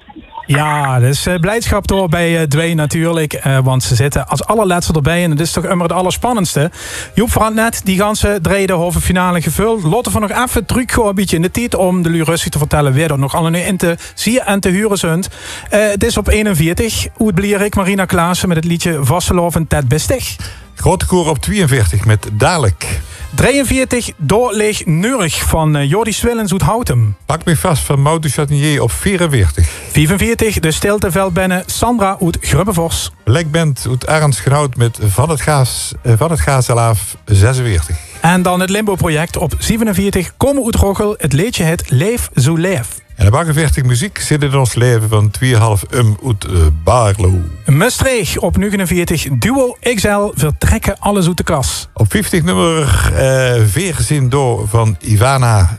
Ja, dus blijdschap door bij Dwayne natuurlijk. Want ze zitten als allerlaatste erbij. En het is toch immer het allerspannendste. Joep van net die ganse derde halve finale gevuld. Lotte van nog even terug gewoon een beetje in de tijd om de Russie te vertellen wie er nog allemaal in te zien en te huren zijn. Het is op 41. Hoe Blierik, Marina Klaassen met het liedje Vasselhoven Ted Bistig. Grote koor op 42 met Dadelijk. 43, Doorleeg Neurig van Jordi Swillens uit Houtem. Pak me vast van Mout Chatinier op 44. 45, De Stilteveldbenne Sandra uit Grubbevors. Blackband uit Arnsgrout met Van het Gazelaaf 46. En dan het Limbo-project op 47, Komen uit Roggel, het liedje het Leef zo Leef. En op 48 muziek zit in ons leven van 2,5 uit Baarlo. Mustreeg op 49, Duo XL Vertrekken alles uit de klas. Op 50 nummer Veerzin door van Ivana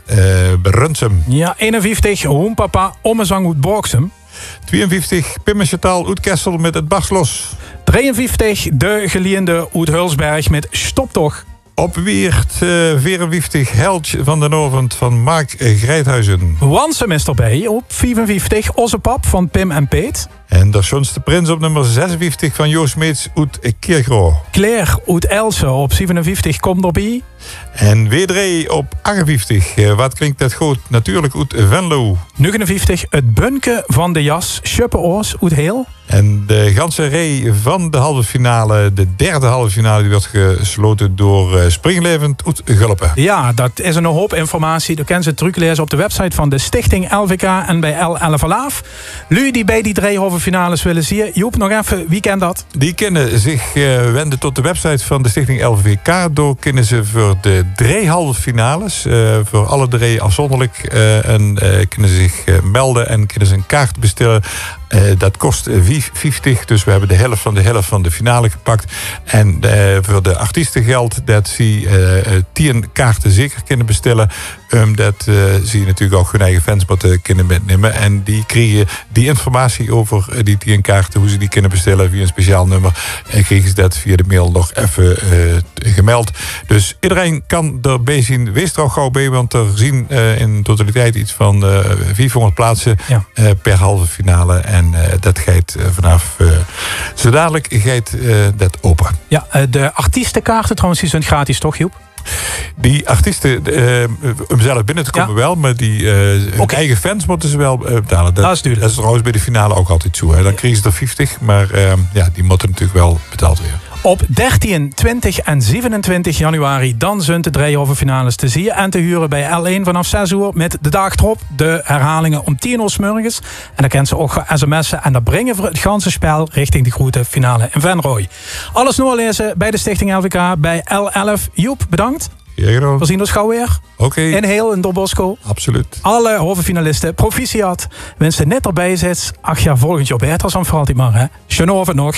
Brunsum. Ja, 51, Hoenpapa Ommezang uit Borgsum. 52, Pim en Chantal uit Kessel met Het Barslos. 53, De Geliende uit Hulsberg met Stop toch. Op Weert 54, Held van de Novend van Mark Grijthuizen. Wansum is erbij op 55, Ossepap van Pim en Peet. En de Schoonste Prins op nummer 56 van Joost Meets uit Kiergro. Claire uit Else op 57 komt erbij. En Weerdree op 58. Wat klinkt dat goed? Natuurlijk uit Venlo. 59, Het Bunke van de Jas, Schuppe Oors uit Heel. En de ganse ree van de halve finale, de derde halve finale, die werd gesloten door Springlevend uit Gulpen. Ja, dat is een hoop informatie. Dat kan ze teruglezen op de website van de Stichting LVK en bij L11 Alaaf. Lu die bij die drie halve finales willen zien. Joep, nog even, wie kent dat? Die kunnen zich wenden tot de website van de Stichting LVK. Door kunnen ze voor de drie halve finales, voor alle drie afzonderlijk, kunnen ze zich melden en kunnen ze een kaart bestellen. Dat kost 50, dus we hebben de helft van de finale gepakt. En voor de artiesten geldt dat ze 10 kaarten zeker kunnen bestellen. Dat zie je natuurlijk ook hun eigen fans moeten kunnen metnemen. En die krijgen die informatie over die 10 kaarten, hoe ze die kunnen bestellen via een speciaal nummer. En kregen ze dat via de mail nog even gemeld. Dus iedereen kan erbij zien. Wees er al gauw bij, want er zien in totaliteit iets van 400 plaatsen per halve finale. En dat gaat vanaf zo dadelijk gaat dat open. Ja, de artiestenkaarten trouwens, die zijn gratis toch, Joep? Die artiesten, om zelf binnen te komen wel, maar die eigen fans moeten ze wel betalen. Dat is duidelijk. Dat is trouwens bij de finale ook altijd zo. Hè. Dan krijgen ze er 50, maar die moeten natuurlijk wel betaald worden. Op 13, 20 en 27 januari dan zijn de drie halve finales te zien en te huren bij L1 vanaf 6 uur met de dag erop de herhalingen om 10 uur 's morgens. En dan kunnen ze ook sms'en en dan brengen we het ganse spel richting de grote finale in Venrooy. Alles nalezen bij de Stichting LVK bij L11. Joep, bedankt. We zien ons gauw weer. Oké. In Heel, in Dobosco. Absoluut. Alle halve finalisten, proficiat. Wensen net erbij zit. Ach ja, volgend jaar beter dan voor altijd maar. Schöne avond nog.